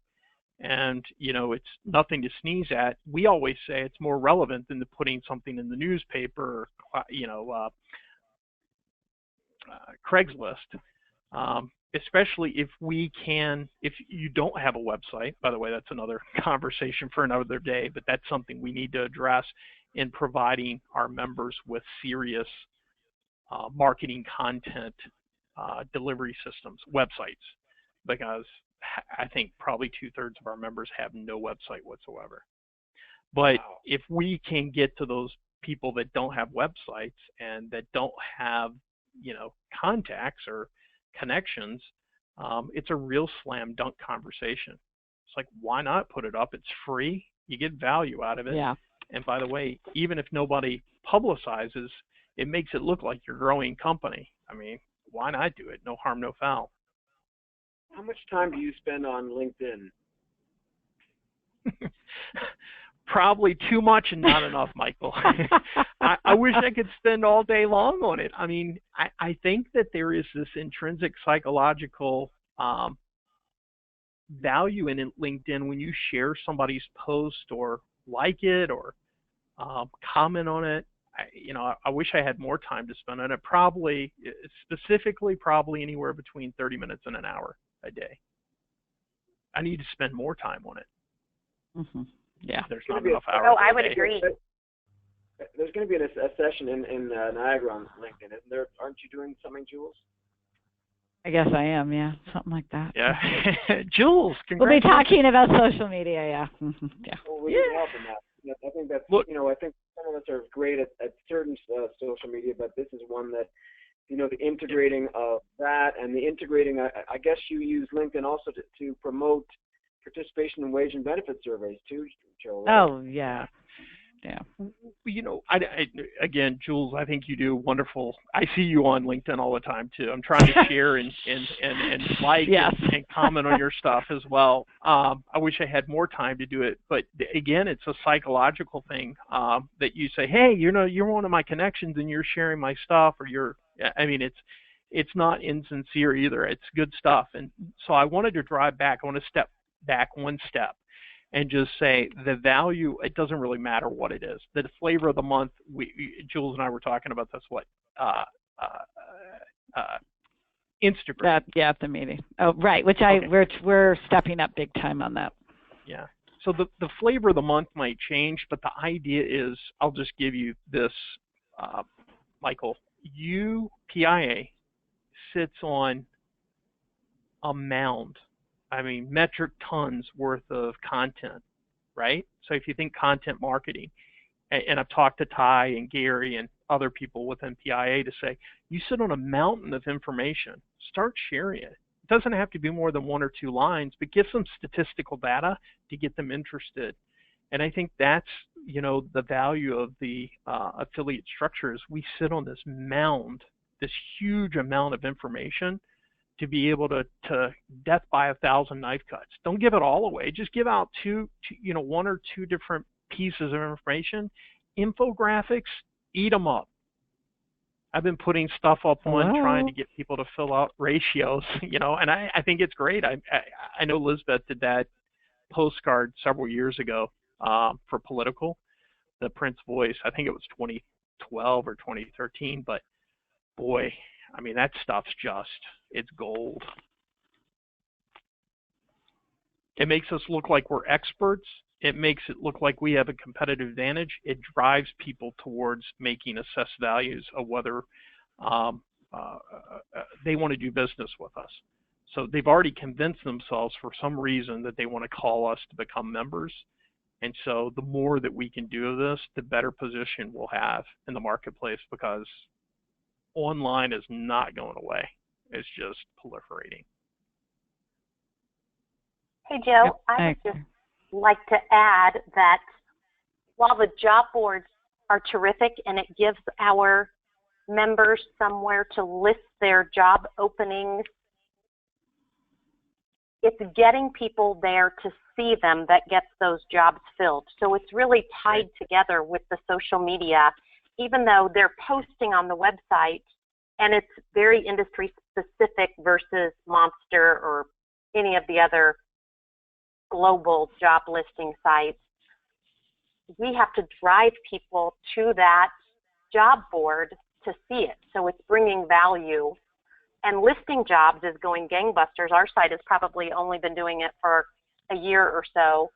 and it's nothing to sneeze at. We always say it's more relevant than putting something in the newspaper or Craigslist. Especially if you don't have a website. By the way, that's another conversation for another day, but that's something we need to address in providing our members with serious marketing content delivery systems, websites, because I think probably 2/3 of our members have no website whatsoever. But if we can get to those people that don't have websites and that don't have, contacts or connections, it's a real slam dunk conversation. It's like, why not put it up? It's free. You get value out of it. Yeah. And by the way, even if nobody publicizes, it makes it look like you're a growing company. I mean, why not do it? No harm, no foul. How much time do you spend on LinkedIn? Probably too much and not enough, Michael. I wish I could spend all day long on it. I mean, I think that there is this intrinsic psychological value in LinkedIn when you share somebody's post or like it or comment on it. I wish I had more time to spend on it. Probably anywhere between 30 minutes and an hour a day. I need to spend more time on it. Mm-hmm. Yeah. There's not enough hours. Oh, I would agree. There's going to be a session in Niagara on LinkedIn, isn't there? Aren't you doing something, Jules? I guess I am, yeah, something like that. Yeah. Jules, we'll be congratulations. talking about social media, yeah. Yeah. Well, we need help in that. I think that's, I think some of us are great at certain social media, but this is one that, the integrating of that and the integrating, I guess you use LinkedIn also to promote participation in wage and benefit surveys too, Joe. Right? Oh, yeah. Yeah. Again, Jules, I think you do wonderful. I see you on LinkedIn all the time too. I'm trying to share and like yes. and comment on your stuff as well. I wish I had more time to do it, but again, it's a psychological thing that you say, hey, you're one of my connections and you're sharing my stuff, or it's not insincere either. It's good stuff, and so I wanted to drive back. I want to step back one step and just say the value, it doesn't really matter what it is. The flavor of the month, Jules and I were talking about this, Instagram. At the meeting. Oh, right, which okay. we're stepping up big time on that. Yeah. So the flavor of the month might change, but the idea is, I'll just give you this, Michael. PIA sits on a mound. Metric tons worth of content, right? So if you think content marketing, and I've talked to Ty and Gary and other people within PIA to say, you sit on a mountain of information, start sharing it. It doesn't have to be more than 1 or 2 lines, but give some statistical data to get them interested. And I think that's, the value of the affiliate structures. We sit on this mound, this huge amount of information, to be able to death by 1,000 knife cuts. Don't give it all away. Just give out 1 or 2 different pieces of information. Infographics, eat them up. I've been putting stuff up on trying to get people to fill out ratios, and I think it's great. I know Elizabeth did that postcard several years ago for Political, the Prince Voice. I think it was 2012 or 2013, but boy, that stuff's it's gold. It makes us look like we're experts. It makes it look like we have a competitive advantage. It drives people towards making assessed values of whether they want to do business with us. So they've already convinced themselves for some reason that they want to call us to become members. And so the more that we can do of this, the better position we'll have in the marketplace, because online is not going away. It's just proliferating. Hey, Joe, I would just like to add that while the job boards are terrific and it gives our members somewhere to list their job openings, it's getting people there to see them that gets those jobs filled. So it's really tied together with the social media, even though they're posting on the website and it's very industry specific versus Monster or any of the other global job listing sites. We have to drive people to that job board to see it. So it's bringing value. And listing jobs is going gangbusters. Our site has probably only been doing it for a year or so.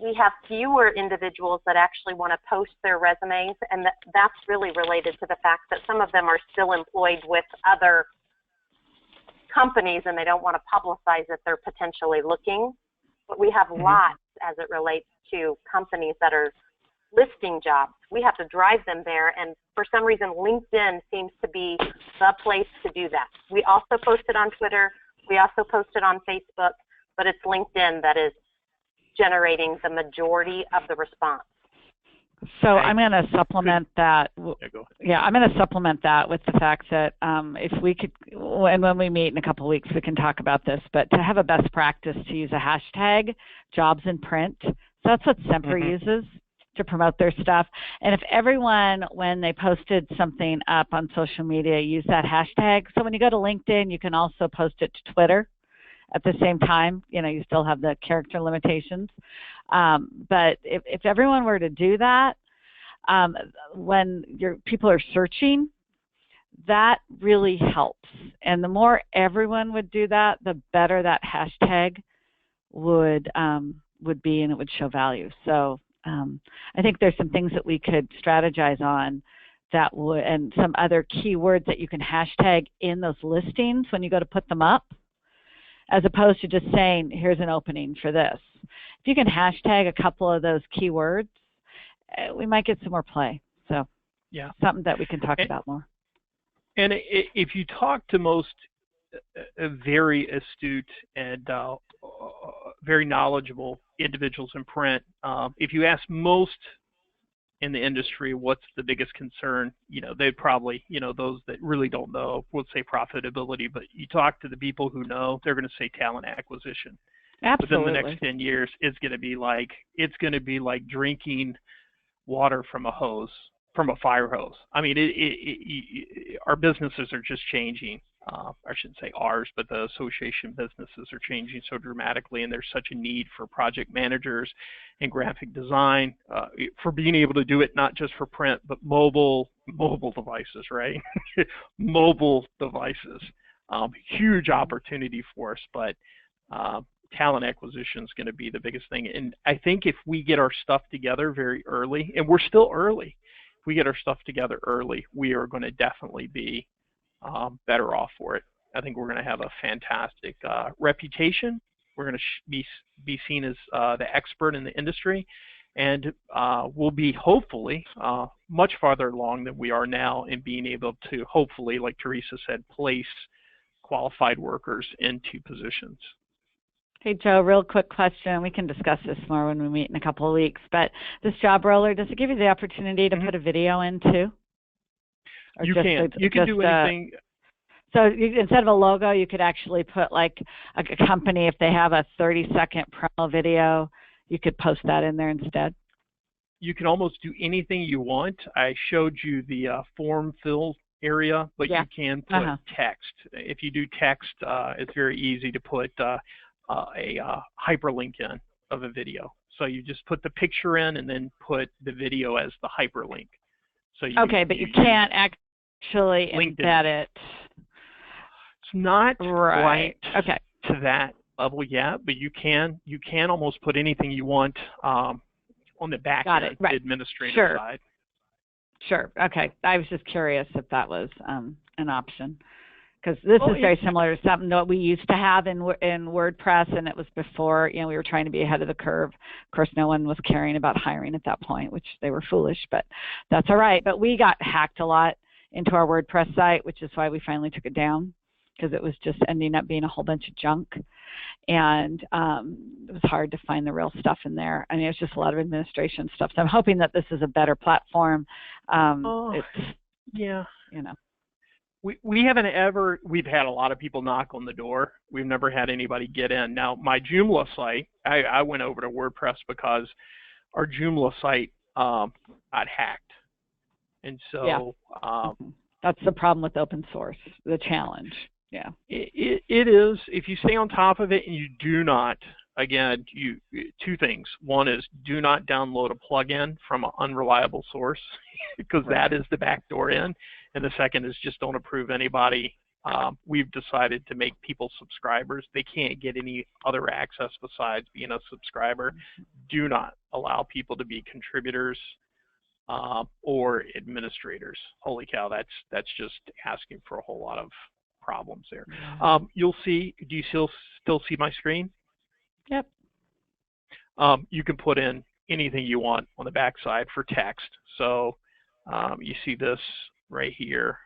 We have fewer individuals that actually want to post their resumes, and that's really related to the fact that some of them are still employed with other companies and they don't want to publicize that they're potentially looking. But we have lots as it relates to companies that are listing jobs. We have to drive them there, and for some reason LinkedIn seems to be the place to do that. We also post it on Twitter, we also post it on Facebook, but it's LinkedIn that is generating the majority of the response. So I'm going to supplement that. Yeah, I'm going to supplement that with the fact that if we could, and when we meet in a couple of weeks, we can talk about this, but to have a best practice to use a hashtag, jobs in print. So that's what Semper uses to promote their stuff. And if everyone, when they posted something up on social media, use that hashtag. So when you go to LinkedIn, you can also post it to Twitter at the same time. You still have the character limitations. But if everyone were to do that, when people are searching, that really helps. And the more everyone would do that, the better that hashtag would would be, and it would show value. So I think there's some things that we could strategize on that would, and some other keywords that you can hashtag in those listings when you go to put them up, as opposed to just saying, here's an opening for this. If you can hashtag a couple of those keywords, we might get some more play. So yeah, something that we can talk about more. And if you talk to most very astute and very knowledgeable individuals in print, if you ask most in the industry what's the biggest concern, they'd probably, those that really don't know would say profitability, but you talk to the people who know, they're going to say talent acquisition. Absolutely. Within the next 10 years, it's going to be like drinking water from a hose, from a fire hose. I mean, our businesses are just changing. I shouldn't say ours, but the association businesses are changing so dramatically, and there's such a need for project managers and graphic design for being able to do it not just for print, but mobile devices, right? Mobile devices. Huge opportunity for us, but talent acquisition is going to be the biggest thing. And I think if we get our stuff together very early, and we're still early, if we get our stuff together early, we are going to definitely be better off for it. I think we're going to have a fantastic reputation. We're going to be seen as the expert in the industry, and we'll be hopefully much farther along than we are now in being able to hopefully, like Teresa said, place qualified workers into positions. Hey, Joe, real quick question. We can discuss this more when we meet in a couple of weeks, but this job roller, does it give you the opportunity to put a video in too? Or you can. You can do anything. So instead of a logo, you could actually put like a company, if they have a 30-second promo video, you could post that in there instead. You can almost do anything you want. I showed you the form fill area, but you can put text. If you do text, it's very easy to put a hyperlink in of a video. So you just put the picture in and then put the video as the hyperlink. So but you can't actually embed it. It's not right. quite to that level yet, but you can almost put anything you want on the back end, the administrative side. Sure. Okay. I was just curious if that was an option. Because this is very similar to something that we used to have in WordPress, and it was before, we were trying to be ahead of the curve. Of course, no one was caring about hiring at that point, which they were foolish, but that's all right. But we got hacked a lot into our WordPress site, which is why we finally took it down, because it was just ending up being a whole bunch of junk. And it was hard to find the real stuff in there. I mean, it was just a lot of administration stuff. So I'm hoping that this is a better platform. We haven't we've had a lot of people knock on the door. We've never had anybody get in. Now, my Joomla site, I went over to WordPress because our Joomla site got hacked. And so that's the problem with open source, the challenge. Yeah. It is. If you stay on top of it and you do not, again, two things. One is do not download a plugin from an unreliable source because that is the backdoor in. And the second is just don't approve anybody. We've decided to make people subscribers. They can't get any other access besides being a subscriber. Do not allow people to be contributors or administrators. Holy cow, that's just asking for a whole lot of problems there. You'll see, do you still see my screen? Yep. You can put in anything you want on the backside for text. So you see this right here.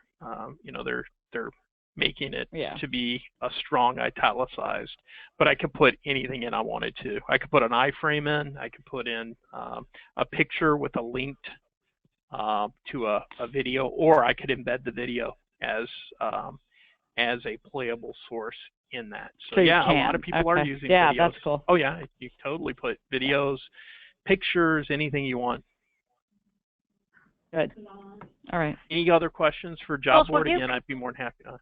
They're making it to be a strong italicized, but I could put anything in I wanted to. I could put an iframe in. I could put in a picture with a link to a video, or I could embed the video as a playable source in that. So a lot of people are using videos. Yeah, that's cool. Oh yeah, you totally put videos, pictures, anything you want. Good. All right. Any other questions for job board? Again, I'd be more than happy to.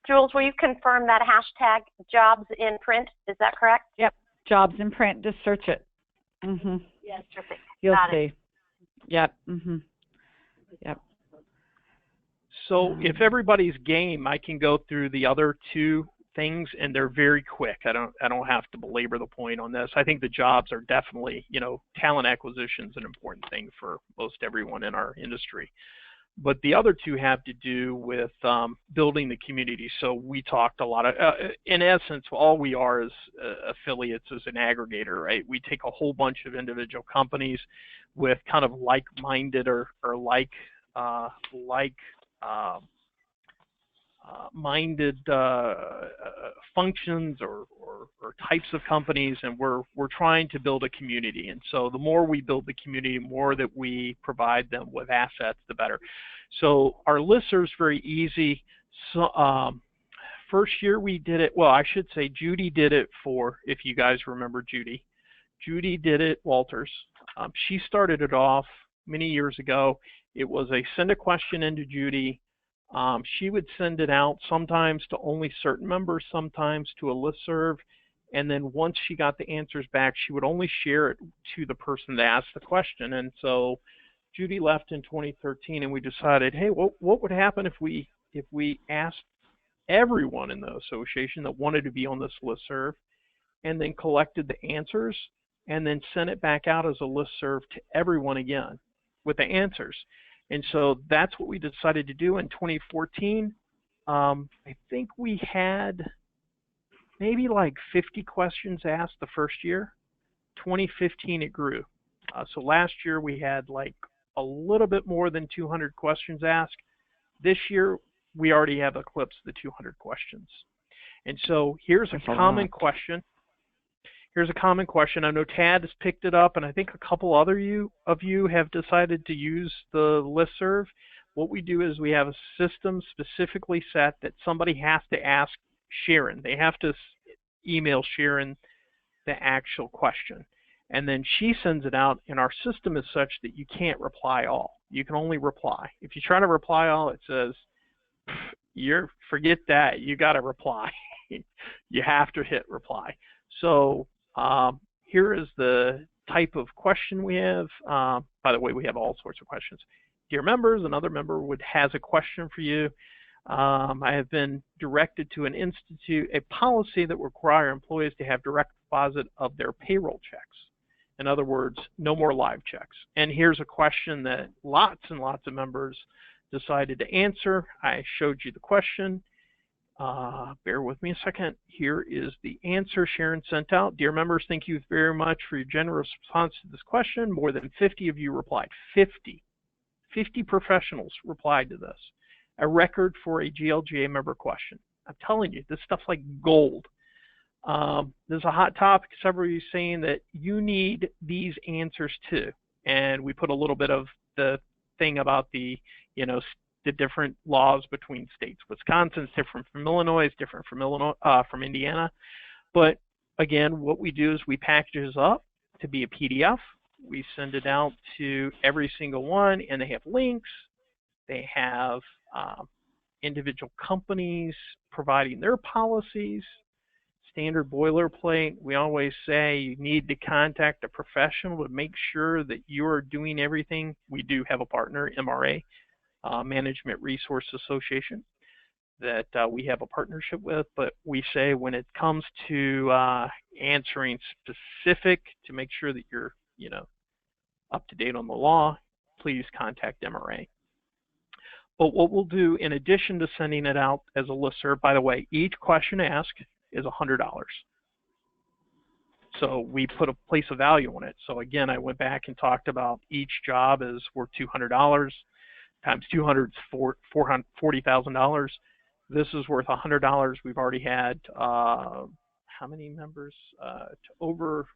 Jules, will you confirm that hashtag jobs in print? Is that correct? Yep. Jobs in print. Just search it. Yes. Perfect. You'll see. Yep. Yep. So if everybody's game, I can go through the other two things, and they're very quick. I don't have to belabor the point on this. I think the jobs are definitely, talent acquisition is an important thing for most everyone in our industry. But the other two have to do with building the community. So we talked a lot of, in essence, all we are is affiliates as an aggregator, right? We take a whole bunch of individual companies with kind of like-minded or minded functions or types of companies, and we're trying to build a community. And so the more we build the community, the more that we provide them with assets, the better. So our listserv is very easy. So first year we did it, well, I should say Judy did it if you guys remember Judy. Judy did it, Walters. She started it off many years ago. It was a send a question into Judy. She would send it out sometimes to only certain members, sometimes to a listserv, and then once she got the answers back, she would only share it to the person that asked the question. And so Judy left in 2013, and we decided, hey, what would happen if we asked everyone in the association that wanted to be on this listserv, and then collected the answers, and then sent it back out as a listserv to everyone again with the answers. And so that's what we decided to do in 2014. I think we had maybe like 50 questions asked the first year. 2015 it grew. So last year we had like a little bit more than 200 questions asked. This year we already have eclipsed the 200 questions. And so here's a common question. Here's a common question. I know Tad has picked it up, and I think a couple other of you have decided to use the listserv. What we do is we have a system specifically set that somebody has to ask Sharon. They have to email Sharon the actual question, and then she sends it out, and our system is such that you can't reply all. You can only reply. If you try to reply all, it says, forget that. You got to reply. You have to hit reply. So here is the type of question we have. By the way, we have all sorts of questions. Dear members, another member has a question for you. I have been directed to institute a policy that requires employees to have direct deposit of their payroll checks. In other words, no more live checks. And here's a question that lots and lots of members decided to answer. I showed you the question. Bear with me a second. Here is the answer Sharon sent out. Dear members, thank you very much for your generous response to this question. More than 50 of you replied. 50 professionals replied to this. A record for a GLGA member question. I'm telling you, this stuff's like gold. There's a hot topic. Several of you saying that you need these answers too. And we put a little bit of the thing about the different laws between states. Wisconsin's different from Illinois, is different from Indiana. But again, what we do is we package this up to be a PDF. We send it out to every single one, and they have links. They have individual companies providing their policies, standard boilerplate. We always say you need to contact a professional to make sure that you're doing everything. We do have a partner, MRA, Management Resource Association, that we have a partnership with, but we say when it comes to answering specific to make sure that you're up to date on the law, please contact MRA. But what we'll do, in addition to sending it out as a listserv, by the way, each question asked is $100. So we put a place of value on it. So again, I went back and talked about each job is worth $200. Times 200 is $40,000. This is worth $100. We've already had how many members? Over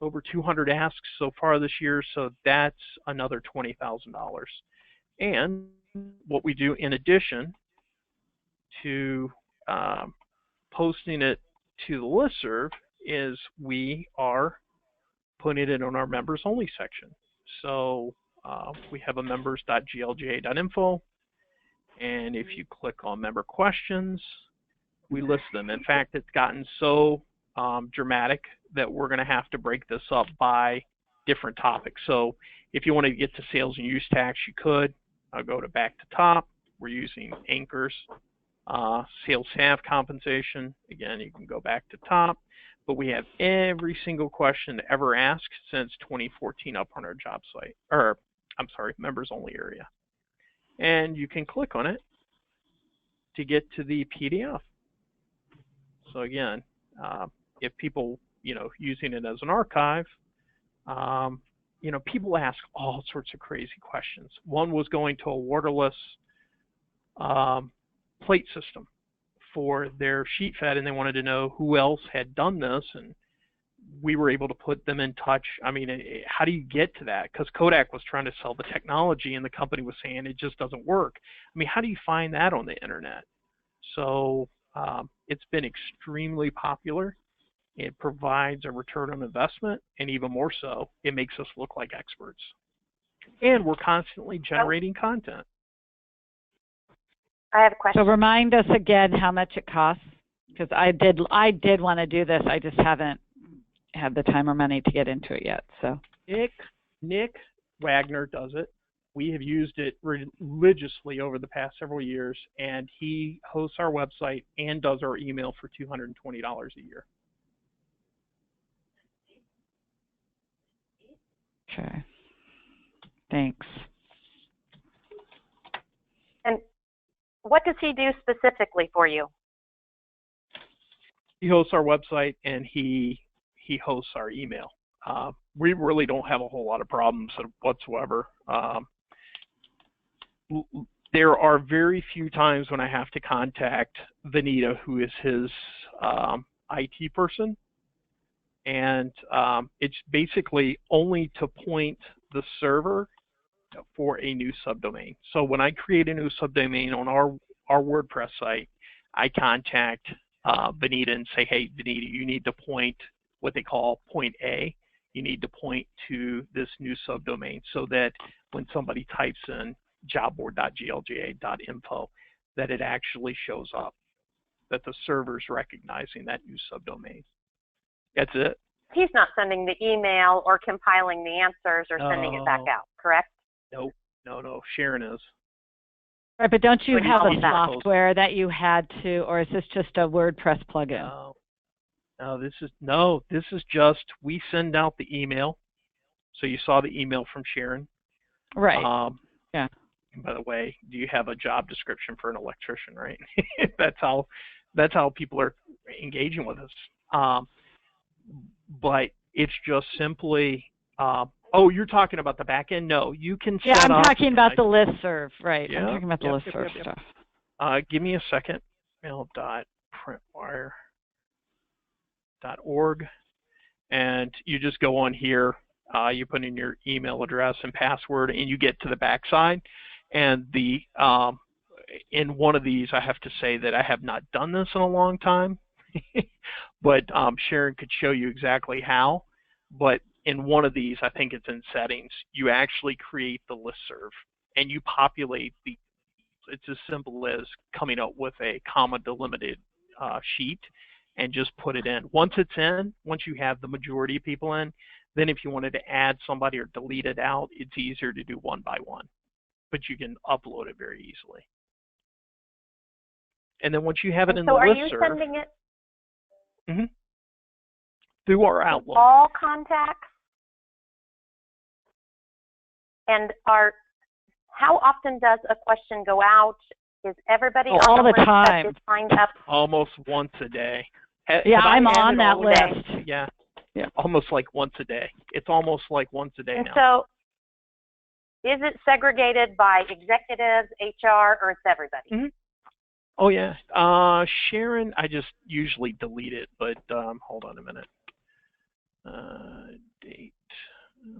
200 asks so far this year. So that's another $20,000. And what we do in addition to posting it to the listserv is we are putting it on our members only section. So we have a members.glga.info, and if you click on member questions, we list them. In fact, it's gotten so dramatic that we're going to have to break this up by different topics. So if you want to get to sales and use tax, you could. I'll go to back to top. We're using anchors Sales staff compensation, again, you can go back to top, but we have every single question ever asked since 2014 up on our job site, or I'm sorry, members only area. And you can click on it to get to the PDF. So again, if people, using it as an archive, people ask all sorts of crazy questions. One was going to a waterless plate system for their sheet fed, and they wanted to know who else had done this, and we were able to put them in touch. I mean, how do you get to that? Because Kodak was trying to sell the technology, and the company was saying it just doesn't work. I mean, how do you find that on the internet? So it's been extremely popular. It provides a return on investment, and even more so, it makes us look like experts. And we're constantly generating content. I have a question. So remind us again how much it costs, because I did want to do this. I just haven't had the time or money to get into it yet. So Nick Wagner does it. We have used it religiously over the past several years, and he hosts our website and does our email for $220 a year. Okay. Thanks. And what does he do specifically for you? He hosts our website and he hosts our email. We really don't have a whole lot of problems whatsoever. There are very few times when I have to contact Vanita, who is his IT person, and it's basically only to point the server for a new subdomain. So when I create a new subdomain on our WordPress site, I contact Vanita and say, hey, Vanita, you need to point what they call point A. You need to point to this new subdomain so that when somebody types in jobboard.glga.info, that it actually shows up, that the server's recognizing that new subdomain. That's it. He's not sending the email or compiling the answers or sending it back out, correct? No. Sharon is. Right, but don't you have a software that you had to, or is this just a WordPress plugin? No, this is just, we send out the email. So you saw the email from Sharon. Right. Yeah. And by the way, do you have a job description for an electrician, right? That's how people are engaging with us. But it's just simply, oh, you're talking about the back end? No, you can set up. Yeah, I'm talking about the listserv, right? Yeah, I'm talking about the listserv stuff. Give me a second. Mail.printwire.org, and you just go on here. You put in your email address and password, and you get to the backside. And the in one of these, I have to say that I have not done this in a long time, but Sharon could show you exactly how. But in one of these, I think it's in settings, you actually create the listserv, and you populate the. It's as simple as coming up with a comma delimited sheet, and just put it in. Once it's in, once you have the majority of people in, then if you wanted to add somebody or delete it out, it's easier to do one by one. But you can upload it very easily. And then once you have it in the listserv. So are you sending it? Mm-hmm. Through our Outlook. All contacts? And how often does a question go out? Is everybody on the list that is signed up? Almost once a day. Yeah, I'm on that list. Yeah, almost like once a day. It's almost like once a day now. So is it segregated by executives, HR, or it's everybody? Mm-hmm. Oh, yeah. Sharon, I just usually delete it, but hold on a minute. Date.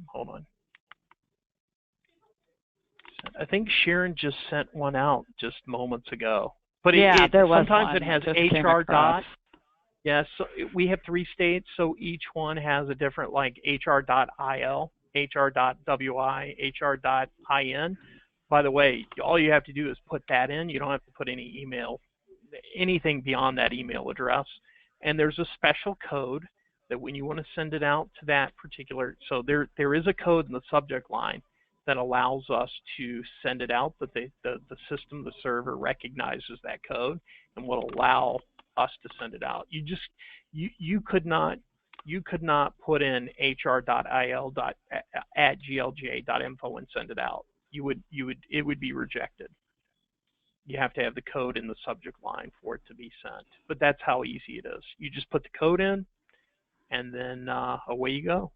Hold on. I think Sharon just sent one out just moments ago. But there was sometimes one. It has HR dot. Yes, so we have 3 states, so each one has a different, like HR.il, HR.wi, HR.in. By the way, all you have to do is put that in. You don't have to put any email, anything beyond that email address. And there's a special code that when you want to send it out to that particular, so there is a code in the subject line that allows us to send it out, but the system, the server recognizes that code and will allow us to send it out. You could not put in hr.il@glja.info and send it out. It would be rejected. You have to have the code in the subject line for it to be sent. But that's how easy it is. You just put the code in, and then away you go.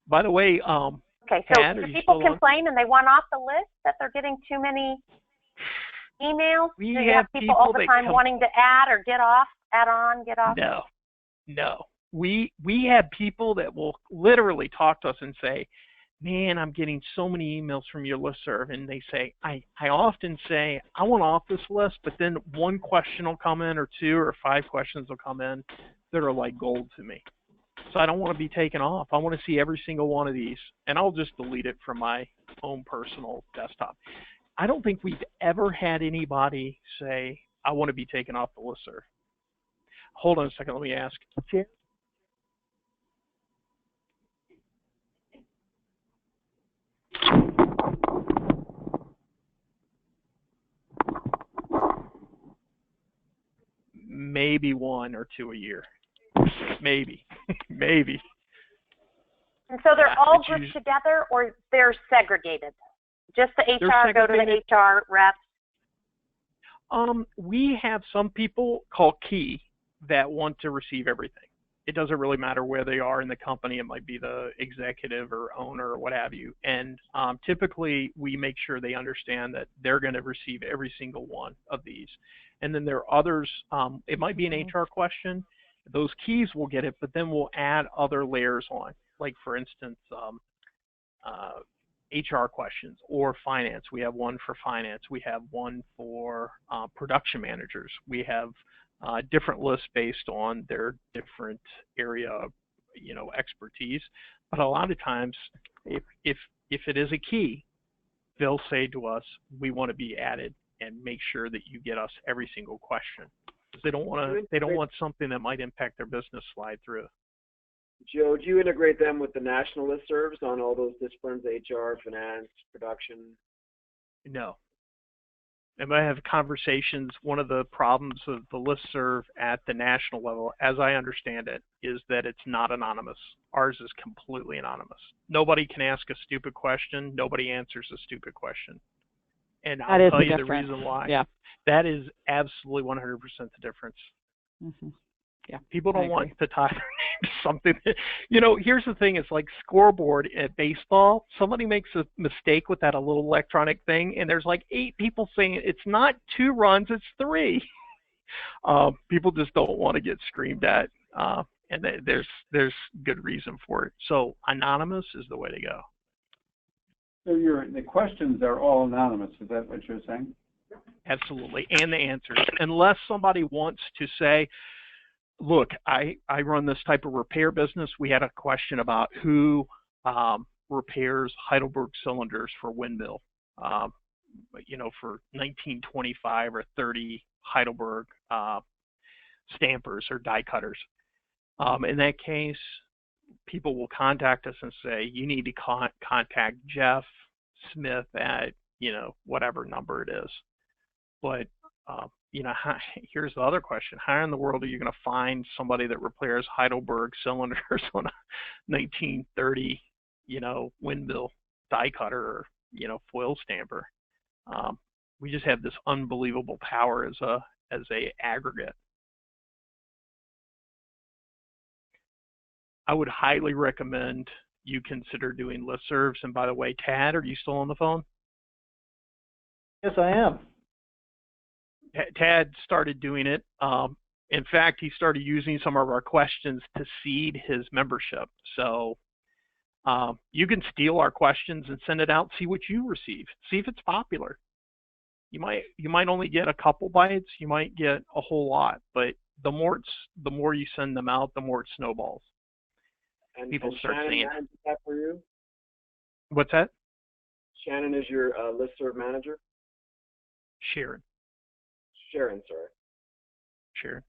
By the way, okay, so do people complain and they want off the list that they're getting too many emails? Do you have people all the time wanting to add or get off, add on, get off? No. We have people that will literally talk to us and say, man, I'm getting so many emails from your listserv, and they say, I often say, I want off this list, but then one question will come in, or 2 or 5 questions will come in that are like gold to me. So I don't want to be taken off. I want to see every single one of these, and I'll just delete it from my own personal desktop. I don't think we've ever had anybody say, I want to be taken off the listserv. Hold on a second, let me ask. Maybe 1 or 2 a year. Maybe. Maybe. And so they're all grouped together, or they're segregated? Just the HR go to the HR reps? We have some people called key that want to receive everything. It doesn't really matter where they are in the company. It might be the executive or owner or what have you. And typically, we make sure they understand that they're going to receive every single one of these. And then there are others. It might be an HR question. Those keys will get it, but then we'll add other layers on. Like, for instance, HR questions or finance. We have one for finance. We have one for production managers. We have different lists based on their different area of, expertise. But a lot of times, if it is a key, they'll say to us, we want to be added and make sure that you get us every single question. Because they don't want something that might impact their business slide through. Joe, do you integrate them with the national listservs on all those disciplines, HR, finance, production? No. And I have conversations. One of the problems of the listserv at the national level, as I understand it, is that it's not anonymous. Ours is completely anonymous. Nobody can ask a stupid question. Nobody answers a stupid question. And I'll tell you the reason why. Yeah. That is absolutely 100% the difference. Mm-hmm. Yeah. People don't want to tie something. Here's the thing. It's like scoreboard at baseball. Somebody makes a mistake with that little electronic thing, and there's like 8 people saying it's not 2 runs, it's 3. People just don't want to get screamed at, and there's good reason for it. So anonymous is the way to go. So the questions are all anonymous. Is that what you're saying? Absolutely, and the answers. Unless somebody wants to say, look, I run this type of repair business. We had a question about who repairs Heidelberg cylinders for windmill, for 1925 or 30 Heidelberg stampers or die cutters. In that case, people will contact us and say, you need to contact Jeff Smith at, whatever number it is. But, here's the other question. How in the world are you going to find somebody that repairs Heidelberg cylinders on a 1930, windmill die cutter or, foil stamper? We just have this unbelievable power as a aggregate. I would highly recommend you consider doing listservs. And by the way, Tad, are you still on the phone? Yes, I am. Tad started doing it. In fact, he started using some of our questions to seed his membership. So you can steal our questions and send it out, see what you receive. See if it's popular. You might only get a couple bites. You might get a whole lot. But the more you send them out, the more it snowballs. And people start Shannon seeing. Manages that for you? What's that? Shannon is your listserv manager? Sharon. Sharon, sorry. Sharon.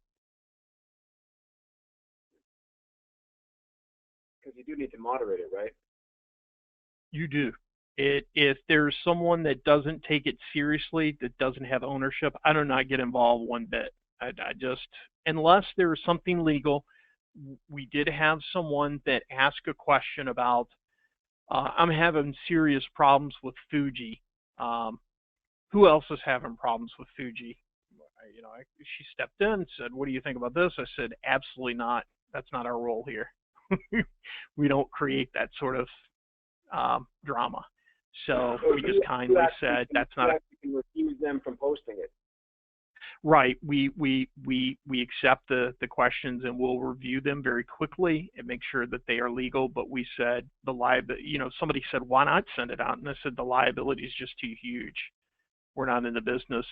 Because you do need to moderate it, right? You do. If there's someone that doesn't take it seriously, that doesn't have ownership, I do not get involved one bit. I just, unless there's something legal. We did have someone that asked a question about, I'm having serious problems with Fuji. Who else is having problems with Fuji? She stepped in and said, what do you think about this? I said, absolutely not. That's not our role here. We don't create that sort of drama. So we just kindly said that's not. You can refuse them from posting it. Right. We accept the questions and we'll review them very quickly and make sure that they are legal. But we said the liability. Somebody said, why not send it out? And I said the liability is just too huge. We're not in the business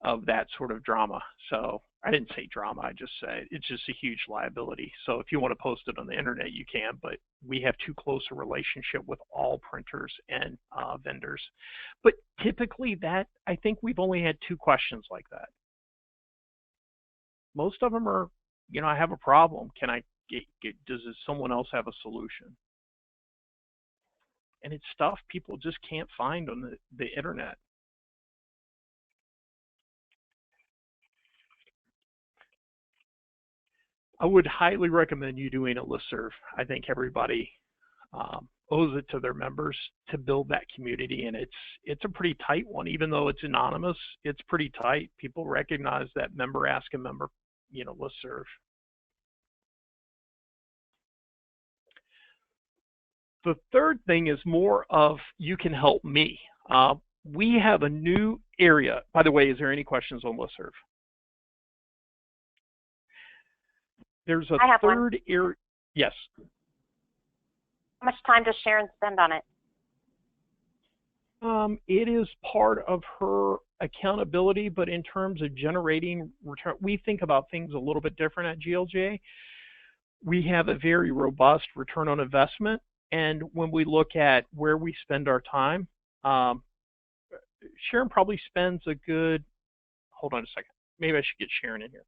of that sort of drama. So I didn't say drama. I just said it's just a huge liability. So if you want to post it on the internet, you can. But we have too close a relationship with all printers and vendors. But typically I think we've only had 2 questions like that. Most of them are, I have a problem. Can I does someone else have a solution? And it's stuff people just can't find on the internet. I would highly recommend you doing a listserv. I think everybody owes it to their members to build that community, and it's a pretty tight one. Even though it's anonymous, it's pretty tight. People recognize that member ask a member, listserv. The third thing is more of you can help me. We have a new area. By the way, is there any questions on listserv? There's a third area. Yes. How much time does Sharon spend on it? It is part of her accountability, but in terms of generating return, we think about things a little bit different at GLJ. We have a very robust return on investment, and when we look at where we spend our time, Sharon probably spends a good, hold on a second, maybe I should get Sharon in here.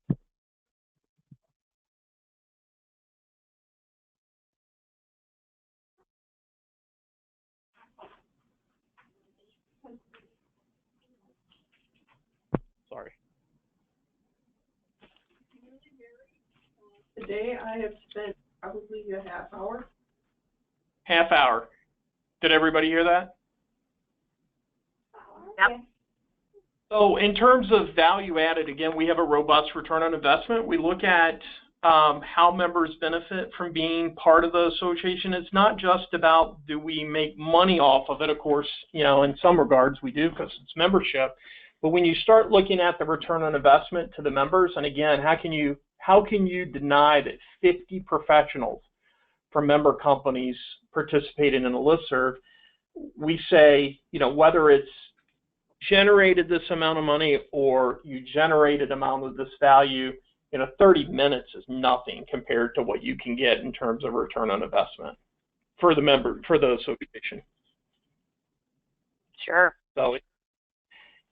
Sorry. Today I have spent probably a half hour. Half hour. Did everybody hear that? Yep. So in terms of value added, again, we have a robust return on investment. We look at how members benefit from being part of the association. It's not just about do we make money off of it. Of course, in some regards we do because it's membership. But when you start looking at the return on investment to the members, and again, how can you deny that 50 professionals from member companies participated in a listserv? We say, whether it's generated this amount of money or you generated amount of this value, 30 minutes is nothing compared to what you can get in terms of return on investment for the association. Sure. So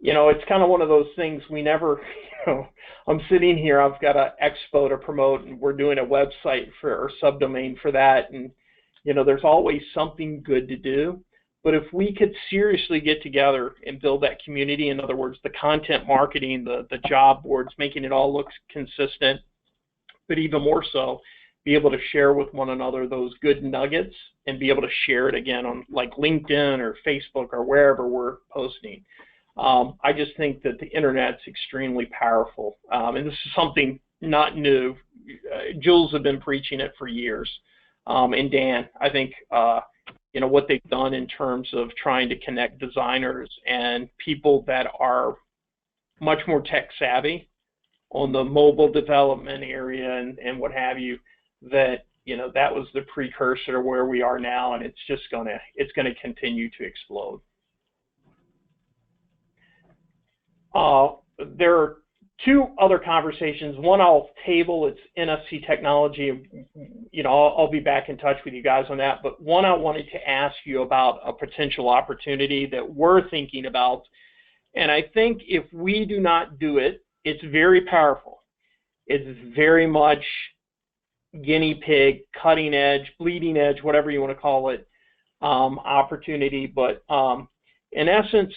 it's kind of one of those things we never, I'm sitting here, I've got an expo to promote and we're doing a website or subdomain for that. And, there's always something good to do. But if we could seriously get together and build that community, in other words, the content marketing, the job boards, making it all look consistent, but even more so, be able to share with one another those good nuggets and be able to share it again on like LinkedIn or Facebook or wherever we're posting. I just think that the internet's extremely powerful, and this is something not new. Jules have been preaching it for years, and Dan, I think what they've done in terms of trying to connect designers and people that are much more tech savvy on the mobile development area and what have you, that that was the precursor to where we are now, and it's just gonna continue to explode. There are 2 other conversations. One I'll table, it's NFC technology. I'll be back in touch with you guys on that. But one I wanted to ask you about a potential opportunity that we're thinking about. And I think if we do not do it, it's very powerful. It's very much guinea pig, cutting edge, bleeding edge, whatever you want to call it, opportunity. But in essence,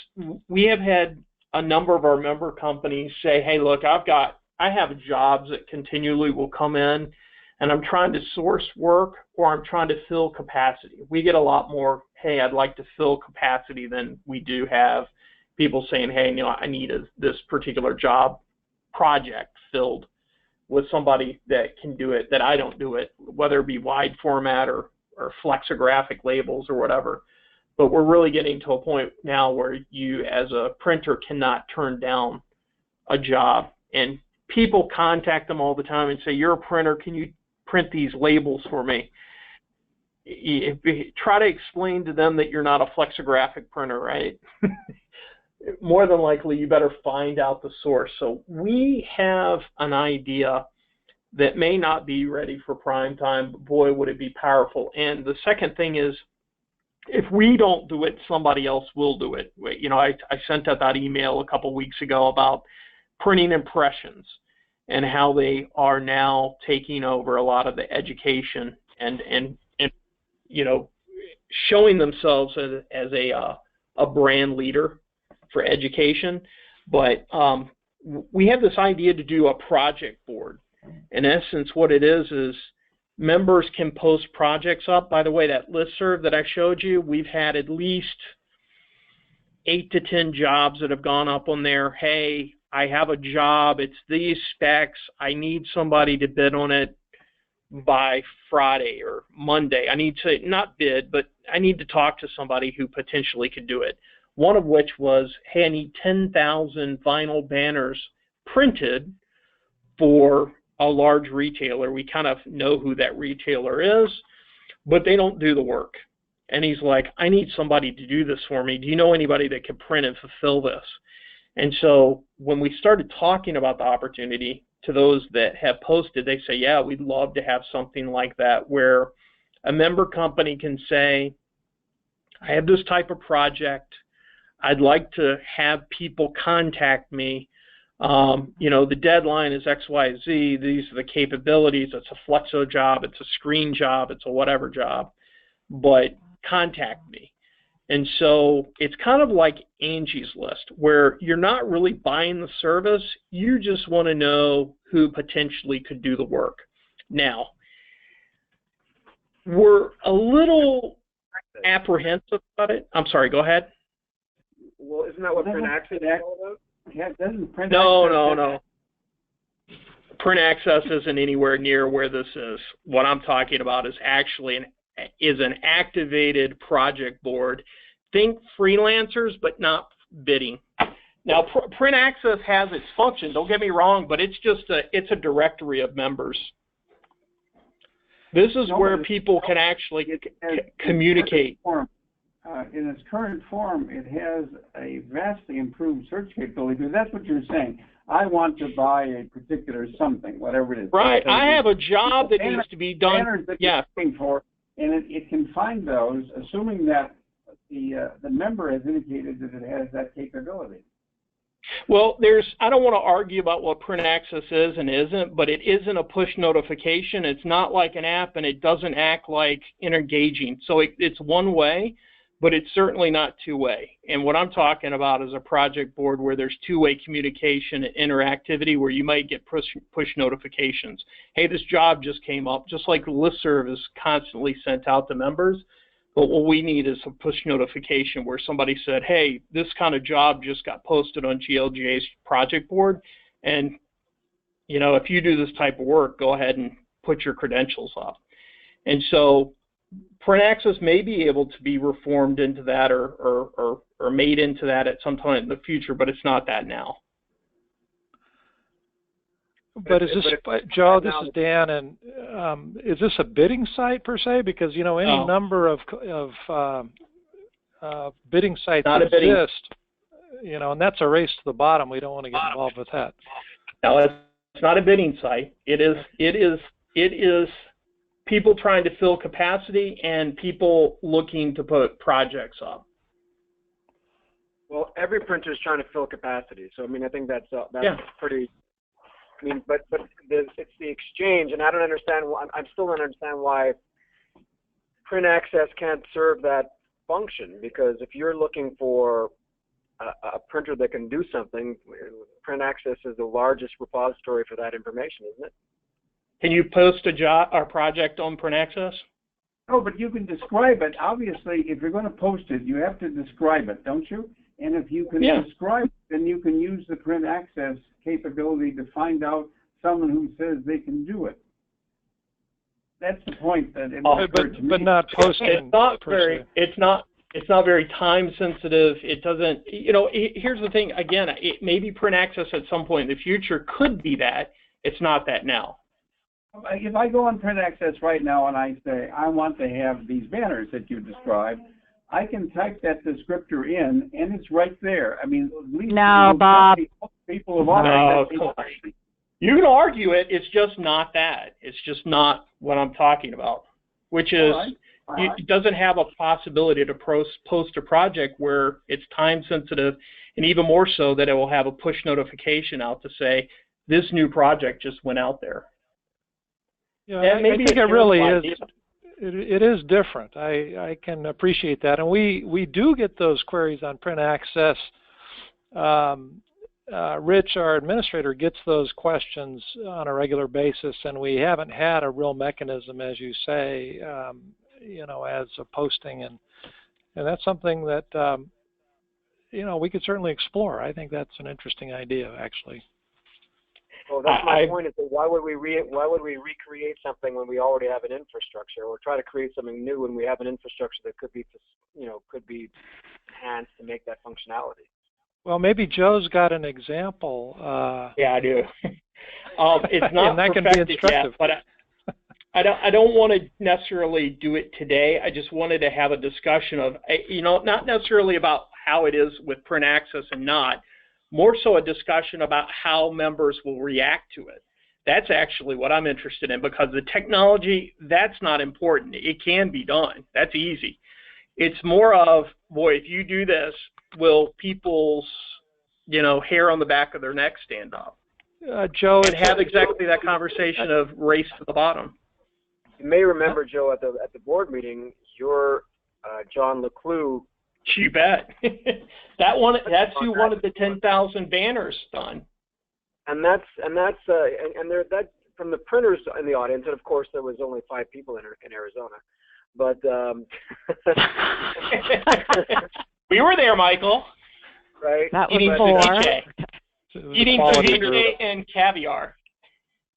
we have had a number of our member companies say, hey, look, I have jobs that continually will come in, and I'm trying to source work or I'm trying to fill capacity. We get a lot more, hey, I'd like to fill capacity than we do have people saying, hey, you know, I need this particular job project filled with somebody that can do it, that I don't do it, whether it be wide format or flexographic labels or whatever. But we're really getting to a point now where you as a printer cannot turn down a job. And people contact them all the time and say, you're a printer, can you print these labels for me? Try to explain to them that you're not a flexographic printer, right? More than likely, you better find out the source. So we have an idea that may not be ready for prime time, but boy, would it be powerful. And the second thing is, if we don't do it, somebody else will do it. You know, I sent out that email a couple weeks ago about printing impressions and how they are now taking over a lot of the education and you know, showing themselves as a brand leader for education. But we have this idea to do a project board. In essence, what it is members can post projects up. By the way, that listserv that I showed you, we've had at least 8 to 10 jobs that have gone up on there. Hey, I have a job, it's these specs, I need somebody to bid on it by Friday or Monday. I need to, not bid, but I need to talk to somebody who potentially could do it. One of which was, hey, I need 10,000 vinyl banners printed for a large retailer. We kind of know who that retailer is, but they don't do the work. And he's like, I need somebody to do this for me. Do you know anybody that can print and fulfill this? And so when we started talking about the opportunity to those that have posted, they say, yeah, we'd love to have something like that where a member company can say, I have this type of project. I'd like to have people contact me. You know, the deadline is X, Y, Z. These are the capabilities. It's a flexo job. It's a screen job. It's a whatever job. But contact me. And so it's kind of like Angie's List, where you're not really buying the service. You just want to know who potentially could do the work. Now, we're a little apprehensive about it. I'm sorry, go ahead. Well, isn't that what Print Access is all about? Yeah, doesn't Print No. Print Access isn't anywhere near where this is. What I'm talking about is actually an activated project board. Think freelancers, but not bidding. Now, Print Access has its function. Don't get me wrong, but it's just it's a directory of members. This is where people can actually communicate. In its current form, it has a vastly improved search capability. Because that's what you're saying. I want to buy a particular something, whatever it is. Right. I have a job that needs to be done. Yeah. For, and it can find those, assuming that the member has indicated that it has that capability. Well, I don't want to argue about what Print Access is and isn't, but it isn't a push notification. It's not like an app, and it doesn't act like Intergaging. So it's one way, but it's certainly not two-way. And what I'm talking about is a project board where there's two-way communication and interactivity, where you might get push notifications. Hey, this job just came up, just like the listserv is constantly sent out to members. But what we need is a push notification where somebody said, hey, this kind of job just got posted on GLGA's project board. And, you know, if you do this type of work, go ahead and put your credentials up. And so Print Access may be able to be reformed into that or made into that at some point in the future, but it's not that now. But is this, Joe, this is Dan, and is this a bidding site per se? Because, you know, any number of bidding sites exist, you know, and that's a race to the bottom. We don't want to get involved with that. No, it's not a bidding site. It is people trying to fill capacity and people looking to put projects up. Well, every printer is trying to fill capacity. So, I mean, I think that's pretty... I mean, but it's the exchange, and I don't understand. I still don't understand print access can't serve that function, because if you're looking for a printer that can do something, print access is the largest repository for that information, isn't it? Can you post a job or project on print access? Oh, but you can describe it. Obviously, if you're going to post it, you have to describe it, don't you? And if you can describe it, then you can use the print access capability to find out someone who says they can do it. That's the point that it occurred to me. But not posting. It's not very time sensitive. It doesn't, here's the thing, again, maybe print access at some point in the future could be that. It's not that now. If I go on print access right now and I say, I want to have these banners that you described, I can type that descriptor in and it's right there. I mean, at least no, Bob. People have already you can argue it. It's just not that. It's just not what I'm talking about, which is it doesn't have a possibility to post a project where it's time sensitive, and even more so that it will have a push notification out to say this new project just went out there. Yeah, I think it really is. It is different. I can appreciate that, and we do get those queries on print access. Rich, our administrator, gets those questions on a regular basis, and we haven't had a real mechanism, as you say, as a posting, and that's something that we could certainly explore. I think that's an interesting idea, actually. Well, that's my point. Is that why would we recreate something when we already have an infrastructure, or try to create something new when we have an infrastructure that could be enhanced to make that functionality? Well, maybe Joe's got an example. Yeah, I do. It's not and that can be instructive. Yet, but I don't want to necessarily do it today. I just wanted to have a discussion of, not necessarily about how it is with print access and not, more so a discussion about how members will react to it. That's actually what I'm interested in, because the technology, that's not important. It can be done. That's easy. It's more of, boy, if you do this, will people's, hair on the back of their neck stand up? Joe, and have exactly that conversation of race to the bottom. You may remember, Joe, at the board meeting, your John LeClue. You bet. That's who wanted the 10,000 banners done. And that's there that from the printers in the audience, and of course there was only 5 people in Arizona, but we were there, Michael. Right. That was eating ceviche and caviar.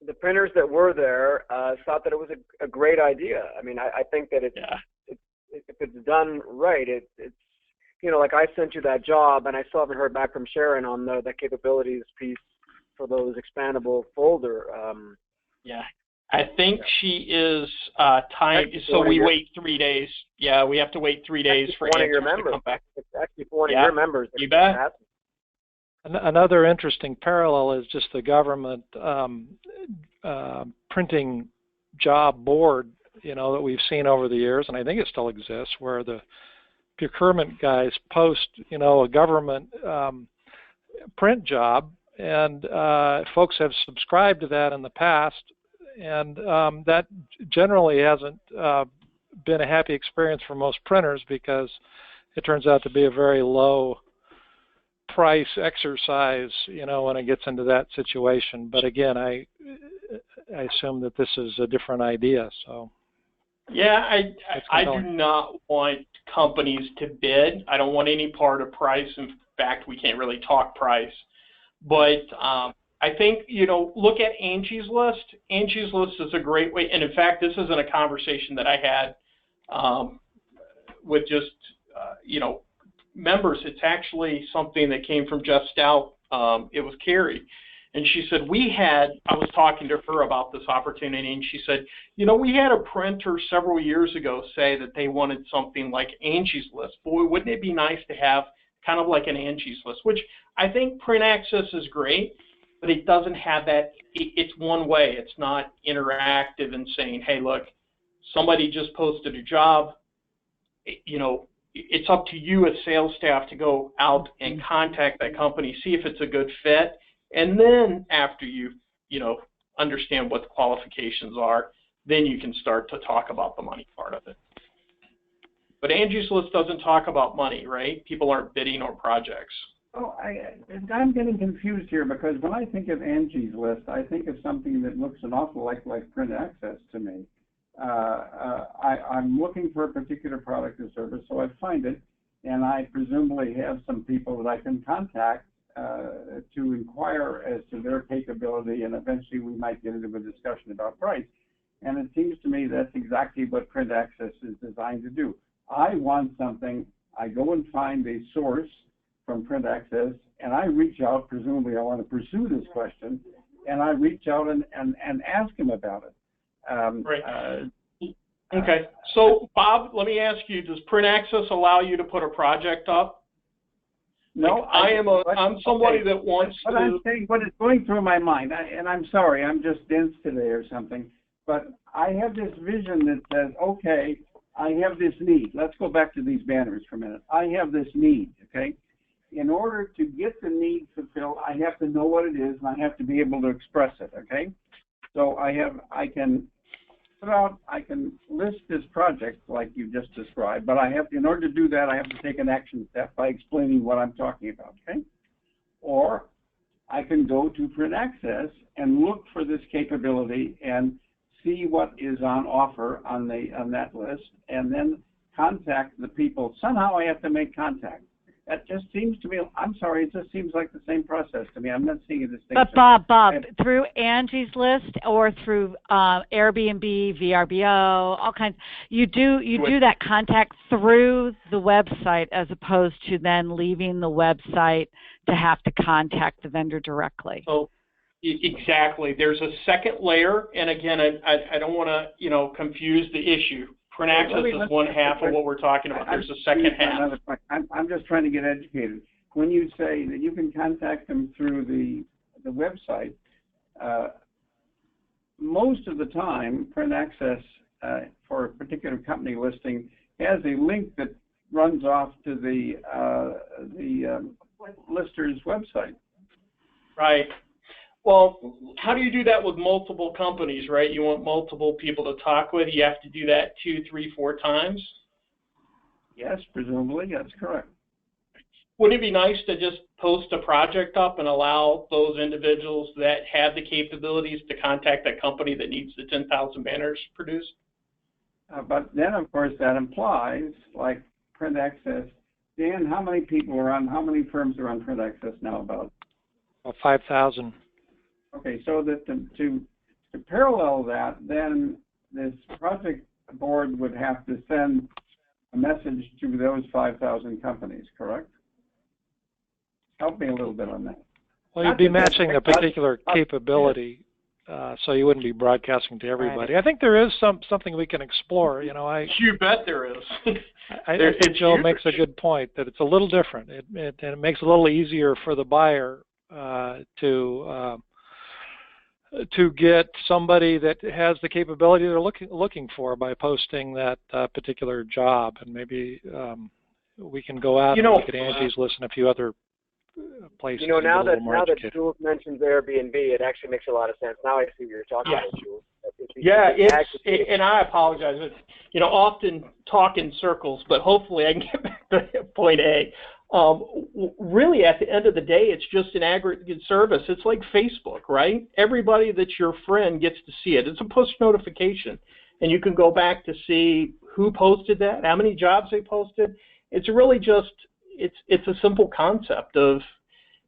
The printers that were there thought that it was a great idea. I mean, I think that if it's done right, it's like I sent you that job, and I still haven't heard back from Sharon on the capabilities piece for those expandable folder. I think she is timed, so we wait 3 days. Yeah, we have to wait 3 days for one of your answers members. to come back. It's actually for one of your members. You bet. Another interesting parallel is just the government printing job board, that we've seen over the years, and I think it still exists, where the procurement guys post, a government print job, and folks have subscribed to that in the past, and that generally hasn't been a happy experience for most printers, because it turns out to be a very low price exercise, when it gets into that situation. But again, I assume that this is a different idea. So yeah, I do not want companies to bid. I don't want any part of price. In fact, we can't really talk price. But I think, look at Angie's List. Angie's List is a great way. And in fact, this isn't a conversation that I had with just, members. It's actually something that came from Jeff Stout. It was Carrie. And she said, I was talking to her about this opportunity, and she said, we had a printer several years ago say that they wanted something like Angie's List. Boy, wouldn't it be nice to have kind of like an Angie's List, which I think print access is great, but it doesn't have that. It's one way. It's not interactive and saying, hey, look, somebody just posted a job. It's up to you as sales staff to go out and contact that company, see if it's a good fit. And then after you understand what the qualifications are, then you can start to talk about the money part of it. But Angie's List doesn't talk about money, right? People aren't bidding on projects. Oh, I'm getting confused here because when I think of Angie's List, I think of something that looks an awful lot like Print Access to me. I'm looking for a particular product or service, so I find it, and I presumably have some people that I can contact to inquire as to their capability, and eventually we might get into a discussion about price. And it seems to me that's exactly what Print Access is designed to do. I want something, I go and find a source from Print Access, and I reach out, presumably I want to pursue this question, and I reach out and ask him about it. Right. Okay. So, Bob, let me ask you, does Print Access allow you to put a project up? No, like I'm somebody that wants to. I'm saying what is going through my mind, and I'm sorry, I'm just dense today or something, but I have this vision that says, okay, I have this need. Let's go back to these banners for a minute. I have this need, okay? In order to get the need fulfilled, I have to know what it is, and I have to be able to express it, okay? So I can list this project like you just described, but in order to do that, I have to take an action step by explaining what I'm talking about, okay? Or I can go to Print Access and look for this capability and see what is on offer on that list, and then contact the people. Somehow I have to make contact. That just seems to me, I'm sorry, it just seems like the same process to me. I'm not seeing a distinction. But Bob, through Angie's List or through Airbnb, VRBO, all kinds, you do that contact through the website as opposed to then leaving the website to have to contact the vendor directly. Oh, exactly. There's a second layer, and again, I don't want to confuse the issue. Print Access is one half of what we're talking about. There's a second half. I'm just trying to get educated. When you say that you can contact them through the website, most of the time, Print Access for a particular company listing has a link that runs off to the lister's website. Right. Well, how do you do that with multiple companies, right? You want multiple people to talk with. You have to do that 2, 3, 4 times? Yes, presumably. That's correct. Wouldn't it be nice to just post a project up and allow those individuals that have the capabilities to contact that company that needs the 10,000 banners produced? But then, of course, that implies, like Print Access. Dan, how many firms are on Print Access now about? Well, 5,000. Okay, so that to parallel that, then this project board would have to send a message to those 5,000 companies, correct? Help me a little bit on that. Well, you'd be matching a particular capability, so you wouldn't be broadcasting to everybody. I think there is something we can explore. You bet there is. I think Joe makes a good point that it's a little different. It makes it a little easier for the buyer to get somebody that has the capability they're looking for by posting that particular job, and maybe we can go out and look at Angie's List and a few other places. Now that Jules mentions Airbnb, it actually makes a lot of sense. Now I see what you're talking about, Jules. And I apologize. It's, often talk in circles, but hopefully I can get back to point A. Really, at the end of the day, it's just an aggregate service. It's like Facebook, right? Everybody that's your friend gets to see it. It's a push notification, and you can go back to see who posted that, how many jobs they posted. It's really just it's a simple concept of,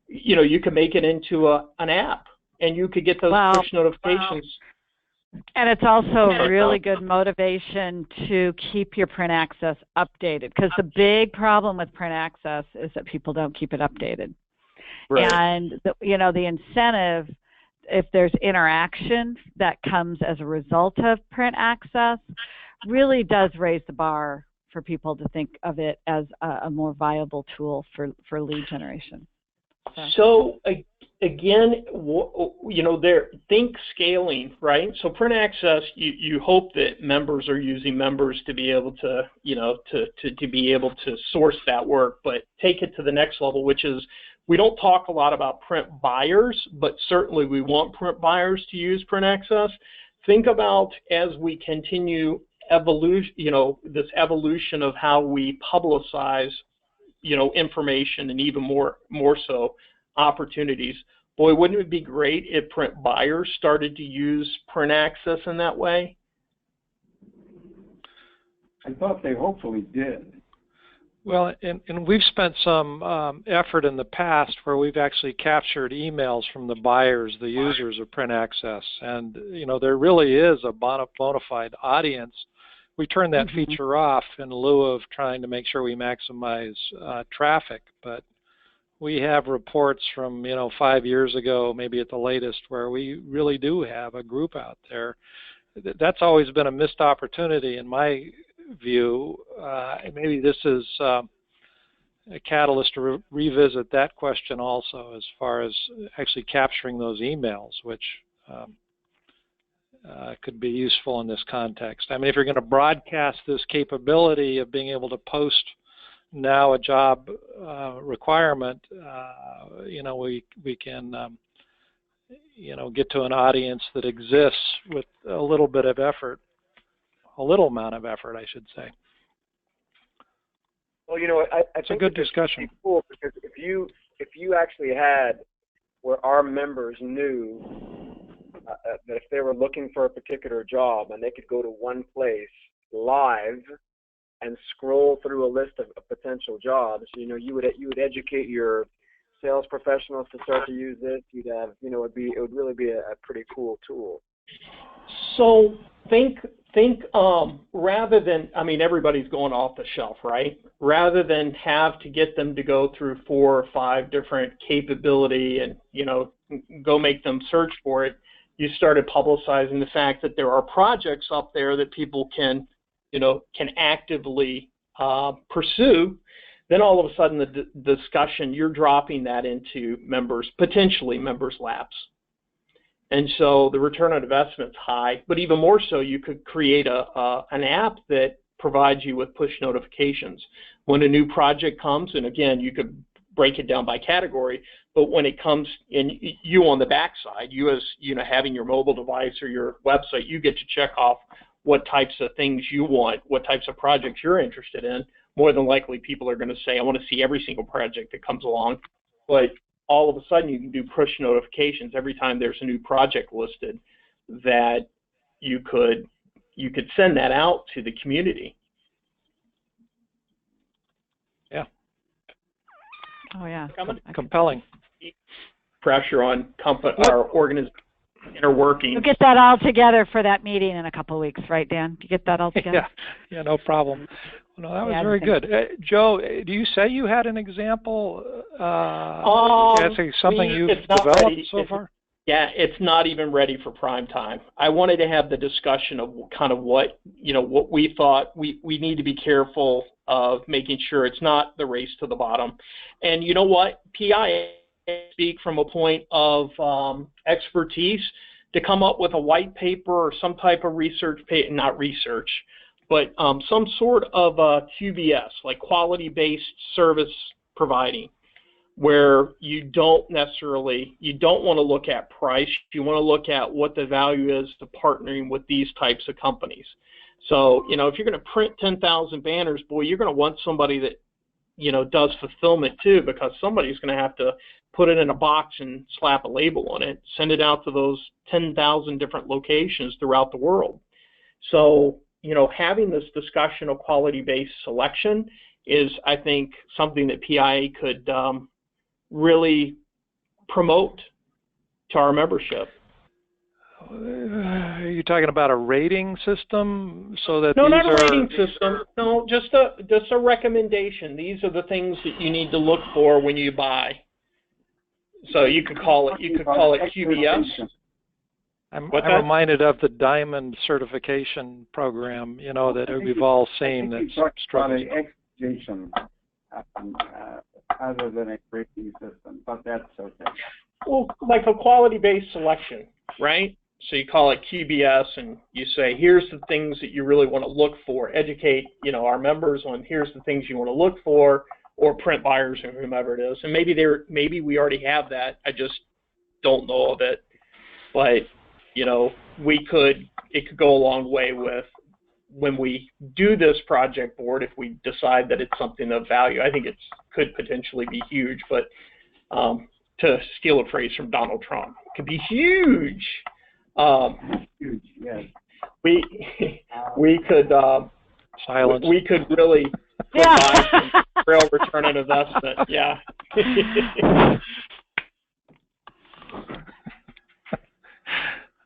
you can make it into an app, and you could get those push notifications. And it's also really good motivation to keep your Print Access updated, because the big problem with Print Access is that people don't keep it updated. Right. And the incentive, if there's interaction that comes as a result of Print Access, really does raise the bar for people to think of it as a more viable tool for lead generation. So again, think scaling, right? So Print Access, you hope that members are using members to be able to, to be able to source that work, but take it to the next level, which is, we don't talk a lot about print buyers, but certainly we want print buyers to use Print Access. Think about, as we continue evolution of how we publicize, information, and even more so opportunities. Boy, wouldn't it be great if print buyers started to use print access in that way? I thought they hopefully did. Well, and we've spent some effort in the past where we've actually captured emails from the buyers, the users of print access, and there really is a bona fide audience. We turn that feature off in lieu of trying to make sure we maximize traffic, but we have reports from 5 years ago, maybe at the latest, where we really do have a group out there. That's always been a missed opportunity in my view. Maybe this is a catalyst to revisit that question also, as far as actually capturing those emails, which could be useful in this context. I mean, if you're going to broadcast this capability of being able to post now a job requirement, we can get to an audience that exists with a little bit of effort. A little amount of effort, I should say. Well, I it's think a good discussion. It's cool because if you actually had where our members knew that if they were looking for a particular job and they could go to one place live and scroll through a list of potential jobs, you would educate your sales professionals to start to use this. You'd have, it would really be a pretty cool tool. So think rather than, everybody's going off the shelf, right? Rather than have to get them to go through 4 or 5 different capability and, go make them search for it, you started publicizing the fact that there are projects up there that people can actively pursue. Then all of a sudden the discussion, you're dropping that into potentially members' laps. And so the return on investment is high, but even more so, you could create an app that provides you with push notifications. When a new project comes, and again, you could break it down by category, but when it comes in, you on the backside, you as having your mobile device or your website, you get to check off what types of things you want, what types of projects you're interested in. More than likely, people are going to say, I want to see every single project that comes along, but all of a sudden you can do push notifications every time there's a new project listed, that you could send that out to the community. Yeah. Oh yeah. Compelling. Pressure on our organization, inner workings. We'll get that all together for that meeting in a couple of weeks, right, Dan? You get that all together? Yeah, no problem. No, that was very good. Joe, do you say you had an example? Something you've developed so far? Yeah, it's not even ready for prime time. I wanted to have the discussion of kind of what we thought we need to be careful of, making sure it's not the race to the bottom. And you know what? PIA speak from a point of expertise to come up with a white paper or some type of research, not research, but some sort of QBS, like quality-based service providing, where you don't want to look at price. You want to look at what the value is to partnering with these types of companies. So, if you're going to print 10,000 banners, boy, you're going to want somebody that, does fulfillment too, because somebody's going to have to put it in a box and slap a label on it, send it out to those 10,000 different locations throughout the world. So, having this discussion of quality-based selection is, I think, something that PIA could really promote to our membership. Are you talking about a rating system so that no, not a rating system. No, just a recommendation. These are the things that you need to look for when you buy. So you could call it QBS. I'm reminded of the Diamond certification program, that we've all seen. That's struggling. Expectation other than a rating system, but that's okay. Well, like a quality-based selection, right? So you call it QBS, and you say, here's the things that you really want to look for. Educate, our members on here's the things you want to look for, or print buyers or whomever it is. And maybe we already have that. I just don't know of it. But it could go a long way with when we do this project board, if we decide that it's something of value, I think it could potentially be huge, but to steal a phrase from Donald Trump, it could be huge. Huge, yes. We could silence. We could really provide some real return on investment. Yeah.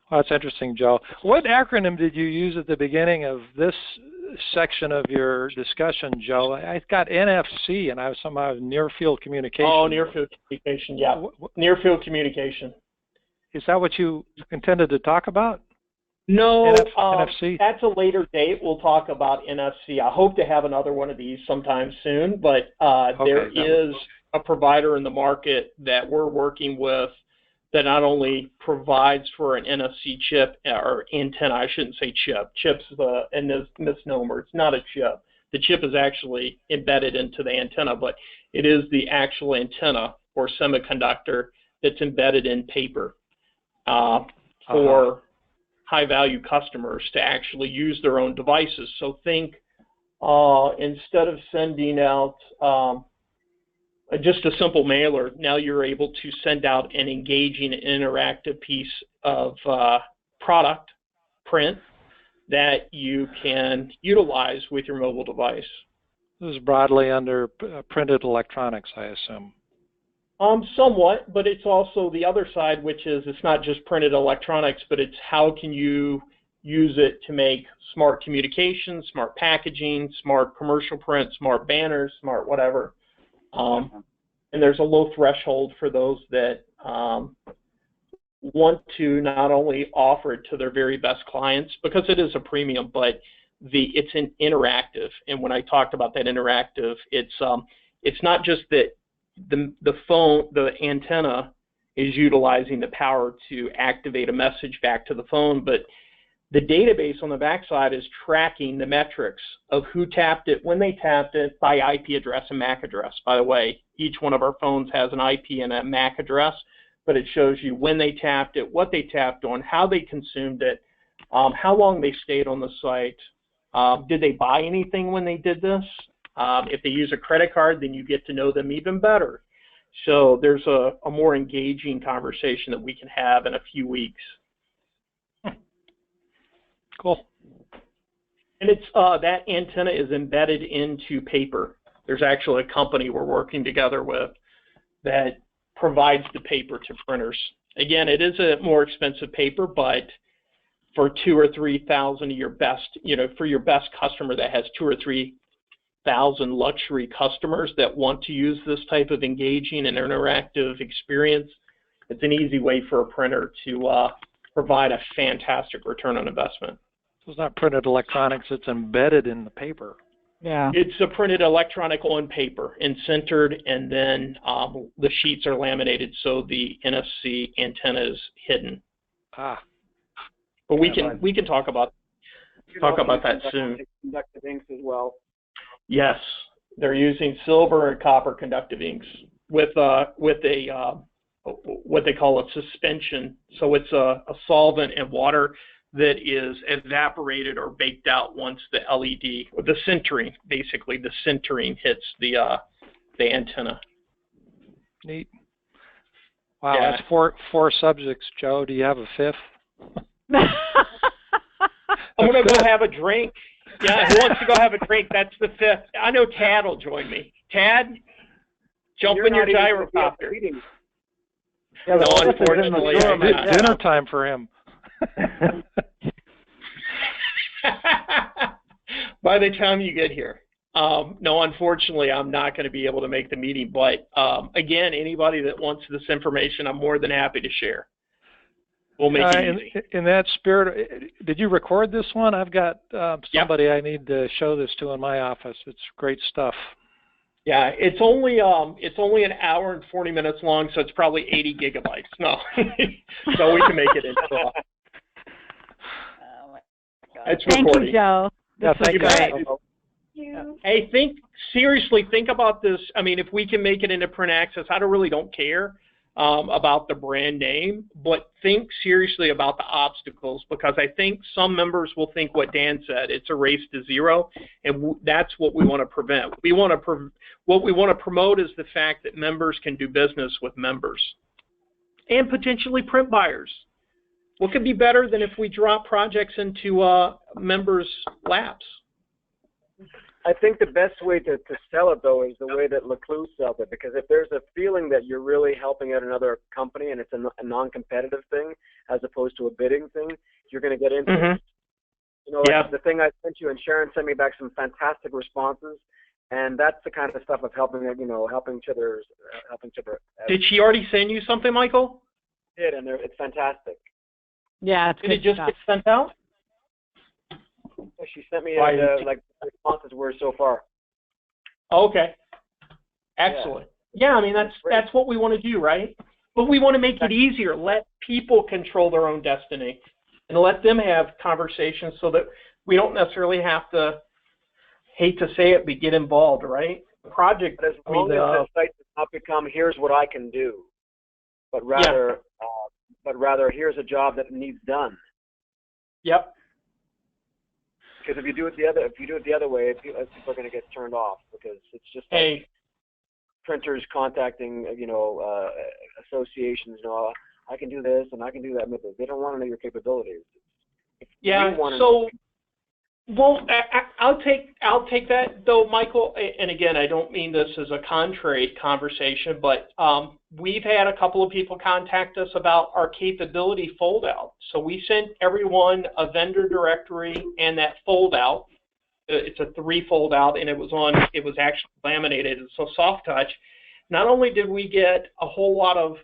Well, that's interesting, Joe. What acronym did you use at the beginning of this section of your discussion, Joe? I got NFC, and I was somehow near field communication. Oh, near field communication, yeah. Near field communication. Is that what you intended to talk about? No, NFC? That's a later date. We'll talk about NFC. I hope to have another one of these sometime soon, but there is a provider in the market that we're working with that not only provides for an NFC chip or antenna. I shouldn't say chip. Chip's a misnomer. It's not a chip. The chip is actually embedded into the antenna, but it is the actual antenna or semiconductor that's embedded in paper for high-value customers to actually use their own devices. So think instead of sending out just a simple mailer, now you're able to send out an engaging, interactive piece of product, print, that you can utilize with your mobile device. This is broadly under printed electronics, I assume. Somewhat, but it's also the other side, which is it's not just printed electronics, but it's how can you use it to make smart communications, smart packaging, smart commercial print, smart banners, smart whatever. And there's a low threshold for those that want to not only offer it to their very best clients, because it is a premium, but it's an interactive. And when I talked about that interactive, it's not just that the antenna is utilizing the power to activate a message back to the phone, but the database on the backside is tracking the metrics of who tapped it, when they tapped it, by IP address and MAC address. By the way, each one of our phones has an IP and a MAC address, but it shows you when they tapped it, what they tapped on, how they consumed it, how long they stayed on the site, did they buy anything when they did this? If they use a credit card, then you get to know them even better. So there's a more engaging conversation that we can have in a few weeks. Cool. And it's that antenna is embedded into paper. There's actually a company we're working together with that provides the paper to printers. Again, it is a more expensive paper, but for 2,000 or 3,000 of your best, for your best customer that has 2,000 or 3,000 luxury customers that want to use this type of engaging and interactive experience, it's an easy way for a printer to provide a fantastic return on investment. So it's not printed electronics, it's embedded in the paper. Yeah. It's a printed electronic on paper and centered, and then the sheets are laminated so the NFC antenna is hidden. But we can talk about that soon. Conductive inks as well. Yes, they're using silver and copper conductive inks with a what they call a suspension. So it's a solvent and water that is evaporated or baked out once the LED, or the sintering, basically the sintering hits the antenna. Neat. Wow, Yeah. that's four subjects, Joe. Do you have a fifth? I'm going to go have a drink. Yeah, who wants to go have a drink? That's the fifth. I know Tad will join me. Tad, jump in your gyrocopter. Yeah, No, unfortunately. Dinner time for him. By the time you get here. No, unfortunately, I'm not going to be able to make the meeting. But again, anybody that wants this information, I'm more than happy to share. We'll make it easy. In that spirit, did you record this one? I've got somebody I need to show this to in my office. It's great stuff. Yeah, it's only an hour and 40 minutes long, so it's probably 80 gigabytes. No, so we can make it into. It's Thank recording. you, Joe. Yeah, This was thank great. you. Hey, seriously think about this. I mean, if we can make it into print access, I really don't care. about the brand name, but think seriously about the obstacles, because I think some members will think what Dan said, it's a race to zero, and that's what we want to prevent. What we want to promote is the fact that members can do business with members and potentially print buyers. What could be better than if we drop projects into members' laps? I think the best way to sell it, though, is the way that Lecluse sells it, because if there's a feeling that you're really helping out another company and it's a non-competitive thing as opposed to a bidding thing, you're going to get into it. You know, like the thing I sent you, and Sharon sent me back some fantastic responses, and that's the kind of stuff of helping each other. Did she already send you something, Michael? Did, and it's fantastic. Yeah, it's Did it just get sent out? She sent me like the responses were so far. Okay. Excellent. Yeah, I mean that's what we want to do, right? But we want to make it easier. Let people control their own destiny, and let them have conversations so that we don't necessarily have to, hate to say it, but get involved, right? The project. But as long as the site does not become here's what I can do, but rather here's a job that needs done. Yep. Because if you do it the other way, people are going to get turned off, because it's just like printers contacting associations. I can do this and I can do that. They don't want to know your capabilities. Well, I'll take that though, Michael. And again, I don't mean this as a contrary conversation, but we've had a couple of people contact us about our capability foldout. So we sent everyone a vendor directory and that foldout. It's a 3 foldout, and it was actually laminated. So soft touch. Not only did we get a whole lot of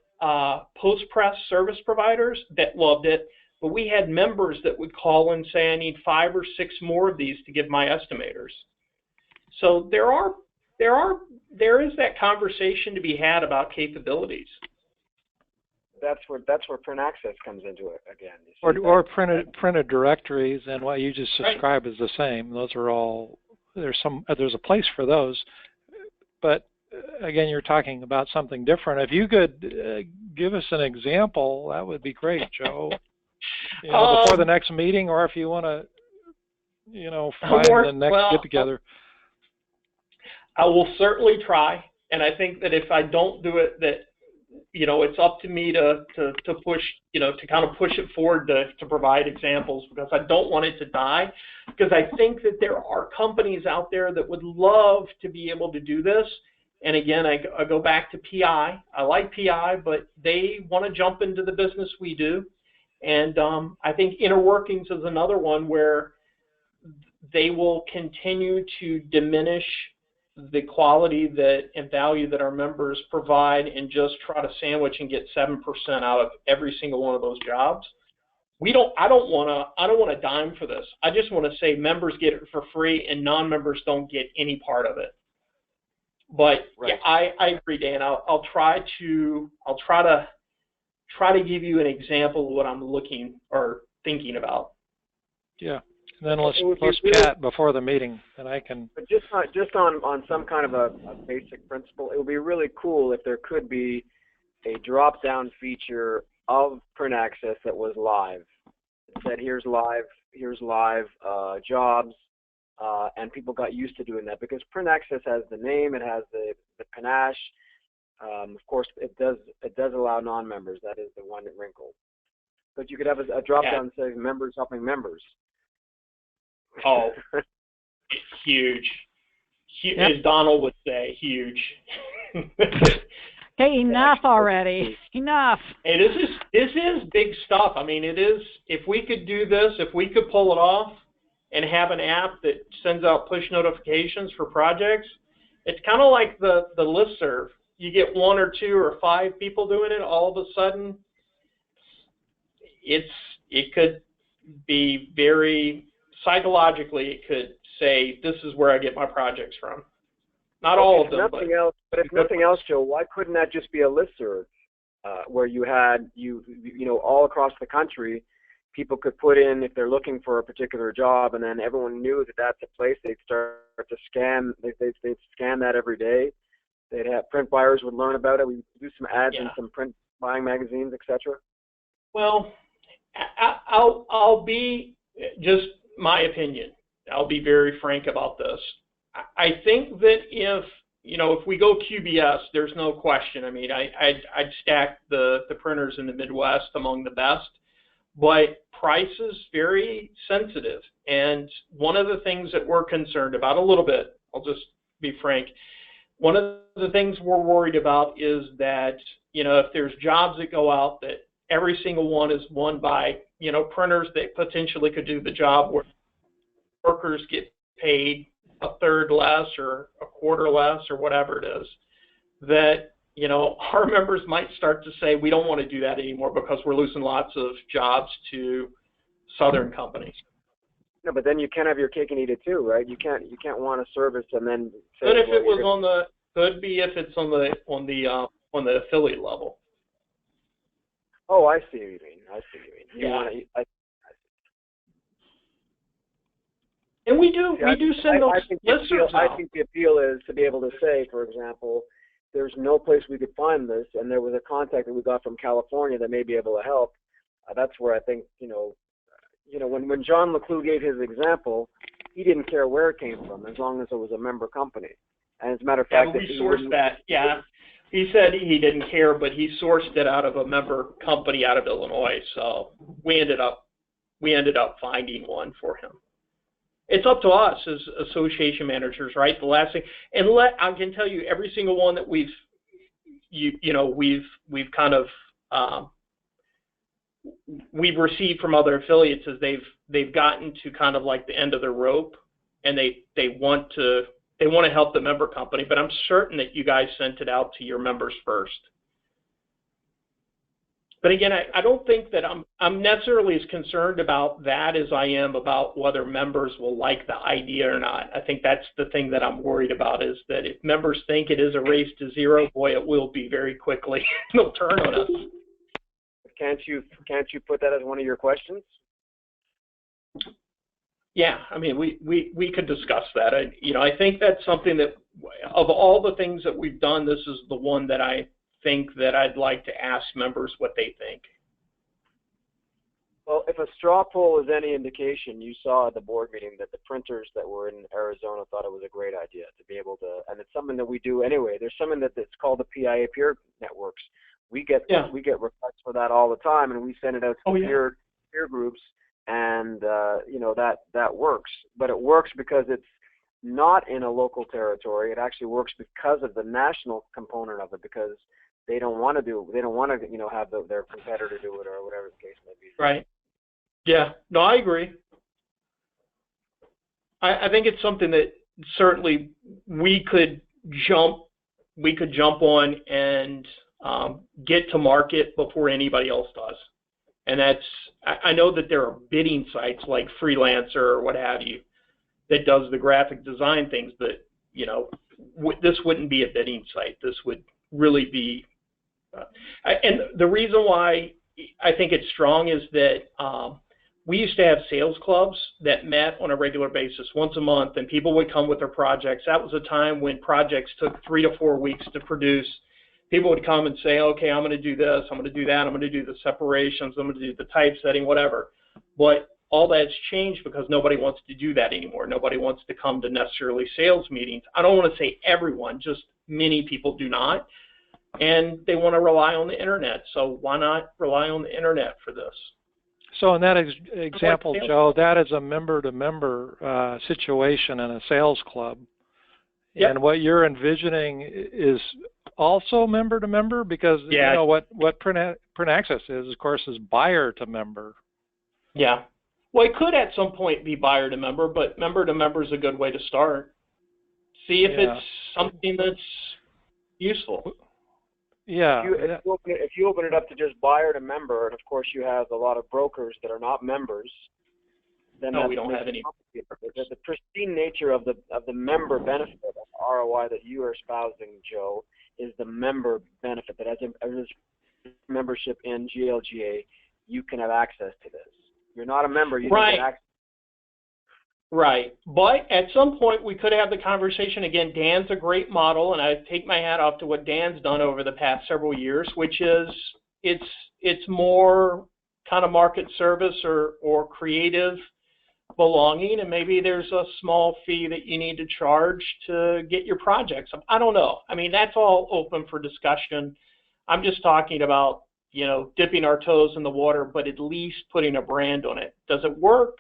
post-press service providers that loved it, but we had members that would call and say, I need 5 or 6 more of these to give my estimators. So there is that conversation to be had about capabilities. That's where Print Access comes into it again. Or printed directories, and what you just described is the same. Those are all there's a place for those, but again, you're talking about something different. If you could give us an example, that would be great, Joe. Before the next meeting, or if you want to, find the next get together. I will certainly try, and I think that if I don't do it, that it's up to me to push, to kind of push it forward to provide examples, because I don't want it to die. Because I think that there are companies out there that would love to be able to do this. And again, I go back to PI. I like PI, but they want to jump into the business we do. And I think Inner Workings is another one where they will continue to diminish the quality and value that our members provide, and just try to sandwich and get 7% out of every single one of those jobs. I don't want a dime for this. I just want to say members get it for free and non-members don't get any part of it. But yeah, I agree, Dan. I'll try to give you an example of what I'm looking or thinking about. Yeah, and then let's chat before the meeting, and I can. But just on some kind of a basic principle, it would be really cool if there could be a drop-down feature of Print Access that was live. It said here's live jobs, and people got used to doing that, because Print Access has the name, it has the panache. Of course, it does allow non-members. That is the one wrinkle. But you could have a drop-down that says members helping members. Oh, it's huge. As Donald would say, huge. Hey, enough already. Enough. Hey, this is big stuff. I mean, it is. If we could do this, if we could pull it off and have an app that sends out push notifications for projects, it's kind of like the listserv. You get 1 or 2 or 5 people doing it, all of a sudden, it could be very psychologically. It could say, "This is where I get my projects from." Not all of them, but if nothing else, Joe, why couldn't that just be a listserv where you had all across the country, people could put in if they're looking for a particular job, and then everyone knew that that's a place they'd start to scan. They'd scan that every day. they'd have print buyers would learn about it. We do some ads in some print buying magazines, etc. Well, I'll be, just my opinion, I'll be very frank about this. I think that if we go QBS, there's no question. I mean, I'd stack the printers in the Midwest among the best, but price is very sensitive. And one of the things that we're concerned about a little bit, I'll just be frank, one of the things we're worried about is that, if there's jobs that go out, that every single one is won by, printers that potentially could do the job where workers get paid a third less or a quarter less or whatever it is, that, our members might start to say, we don't want to do that anymore because we're losing lots of jobs to Southern companies. No, but then you can't have your cake and eat it too, right? You can't want a service and then say, Could if it was could be if it's on the affiliate level. Oh, I see what you mean. And we do send those listservs out. I think the appeal is to be able to say, for example, there's no place we could find this, and there was a contact that we got from California that may be able to help. That's where I think, when John LeClue gave his example, he didn't care where it came from as long as it was a member company. And as a matter of fact, we sourced that. Yeah, he said he didn't care, but he sourced it out of a member company out of Illinois. So we ended up finding one for him. It's up to us as association managers, right? The last thing, I can tell you, every single one that we've kind of we've received from other affiliates is they've gotten to kind of like the end of the rope, and they want to help the member company. But I'm certain that you guys sent it out to your members first. But again, I don't think that I'm necessarily as concerned about that as I am about whether members will like the idea or not. I think that's the thing that I'm worried about, is that if members think it is a race to zero, boy, it will be very quickly. They'll turn on us. Can't you put that as one of your questions? Yeah, I mean, we could discuss that. I think that's something that, of all the things that we've done, this is the one that I think that I'd like to ask members what they think. Well, if a straw poll is any indication, you saw at the board meeting that the printers that were in Arizona thought it was a great idea to be able to, and it's something that we do anyway. There's something that's called the PIA peer networks. We get requests for that all the time, and we send it out to peer groups, and that works. But it works because it's not in a local territory. It actually works because of the national component of it, because they don't want to have their competitor do it, or whatever the case may be. Right. Yeah. No, I agree. I think it's something that certainly we could jump on and get to market before anybody else does. And I know that there are bidding sites like Freelancer or what have you that does the graphic design things, but this wouldn't be a bidding site. This would really be, and the reason why I think it's strong is that we used to have sales clubs that met on a regular basis once a month, and people would come with their projects. That was a time when projects took 3 to 4 weeks to produce. People would come and say, okay, I'm going to do this, I'm going to do that, I'm going to do the separations, I'm going to do the typesetting, whatever. But all that's changed because nobody wants to do that anymore. Nobody wants to come to necessarily sales meetings. I don't want to say everyone, just many people do not. And they want to rely on the internet. So why not rely on the internet for this? So in that example, Joe, that is a member-to-member situation in a sales club. Yep. And what you're envisioning is also member-to-member, because what Print Access is, of course, is buyer-to-member. Yeah. Well, it could at some point be buyer-to-member, but member-to-member is a good way to start. See if it's something that's useful. Yeah. If you open it up to just buyer-to-member, and of course you have a lot of brokers that are not members, then no, we don't have any. The pristine nature of the member benefit of ROI that you are espousing, Joe, is the member benefit, that as a membership in GLGA, you can have access to this. You're not a member, you don't get access. Right. But at some point we could have the conversation again. Dan's a great model, and I take my hat off to what Dan's done over the past several years, which is it's more kind of market service or creative belonging, and maybe there's a small fee that you need to charge to get your projects up. I don't know. I mean, that's all open for discussion. I'm just talking about, you know, dipping our toes in the water, but at least putting a brand on it. Does it work?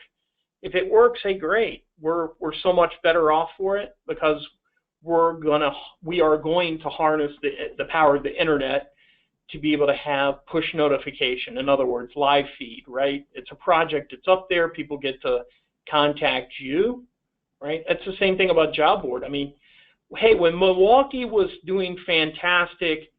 If it works, hey, great. We're so much better off for it because we are going to harness the power of the internet to be able to have push notification. In other words, live feed, right? It's a project, it's up there, people get to contact you, right? That's the same thing about job board. I mean, hey, when Milwaukee was doing fantastic,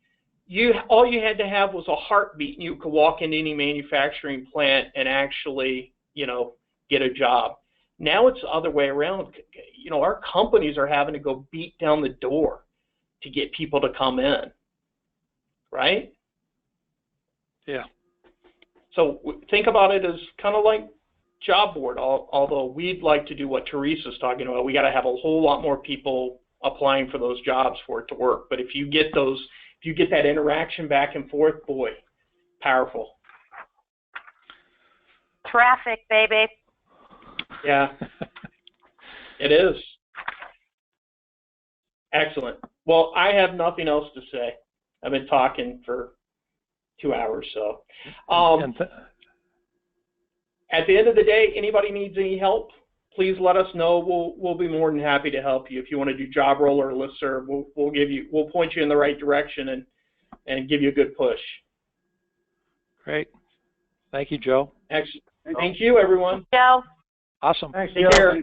all you had to have was a heartbeat and you could walk into any manufacturing plant and actually, you know, get a job. Now it's the other way around. You know, our companies are having to go beat down the door to get people to come in, right? Yeah. So think about it as kind of like job board, although we'd like to do what Teresa's talking about. We got to have a whole lot more people applying for those jobs for it to work. But if you get that interaction back and forth, boy, powerful. Traffic, baby. Yeah, it is. Excellent. Well, I have nothing else to say. I've been talking for 2 hours, so. At the end of the day, anybody needs any help, please let us know. We'll be more than happy to help you. If you want to do job role or listserv, we'll point you in the right direction and give you a good push. Great. Thank you, Joe. Excellent. Thank you, everyone. Joe. Awesome. Thanks, Take Joe. care.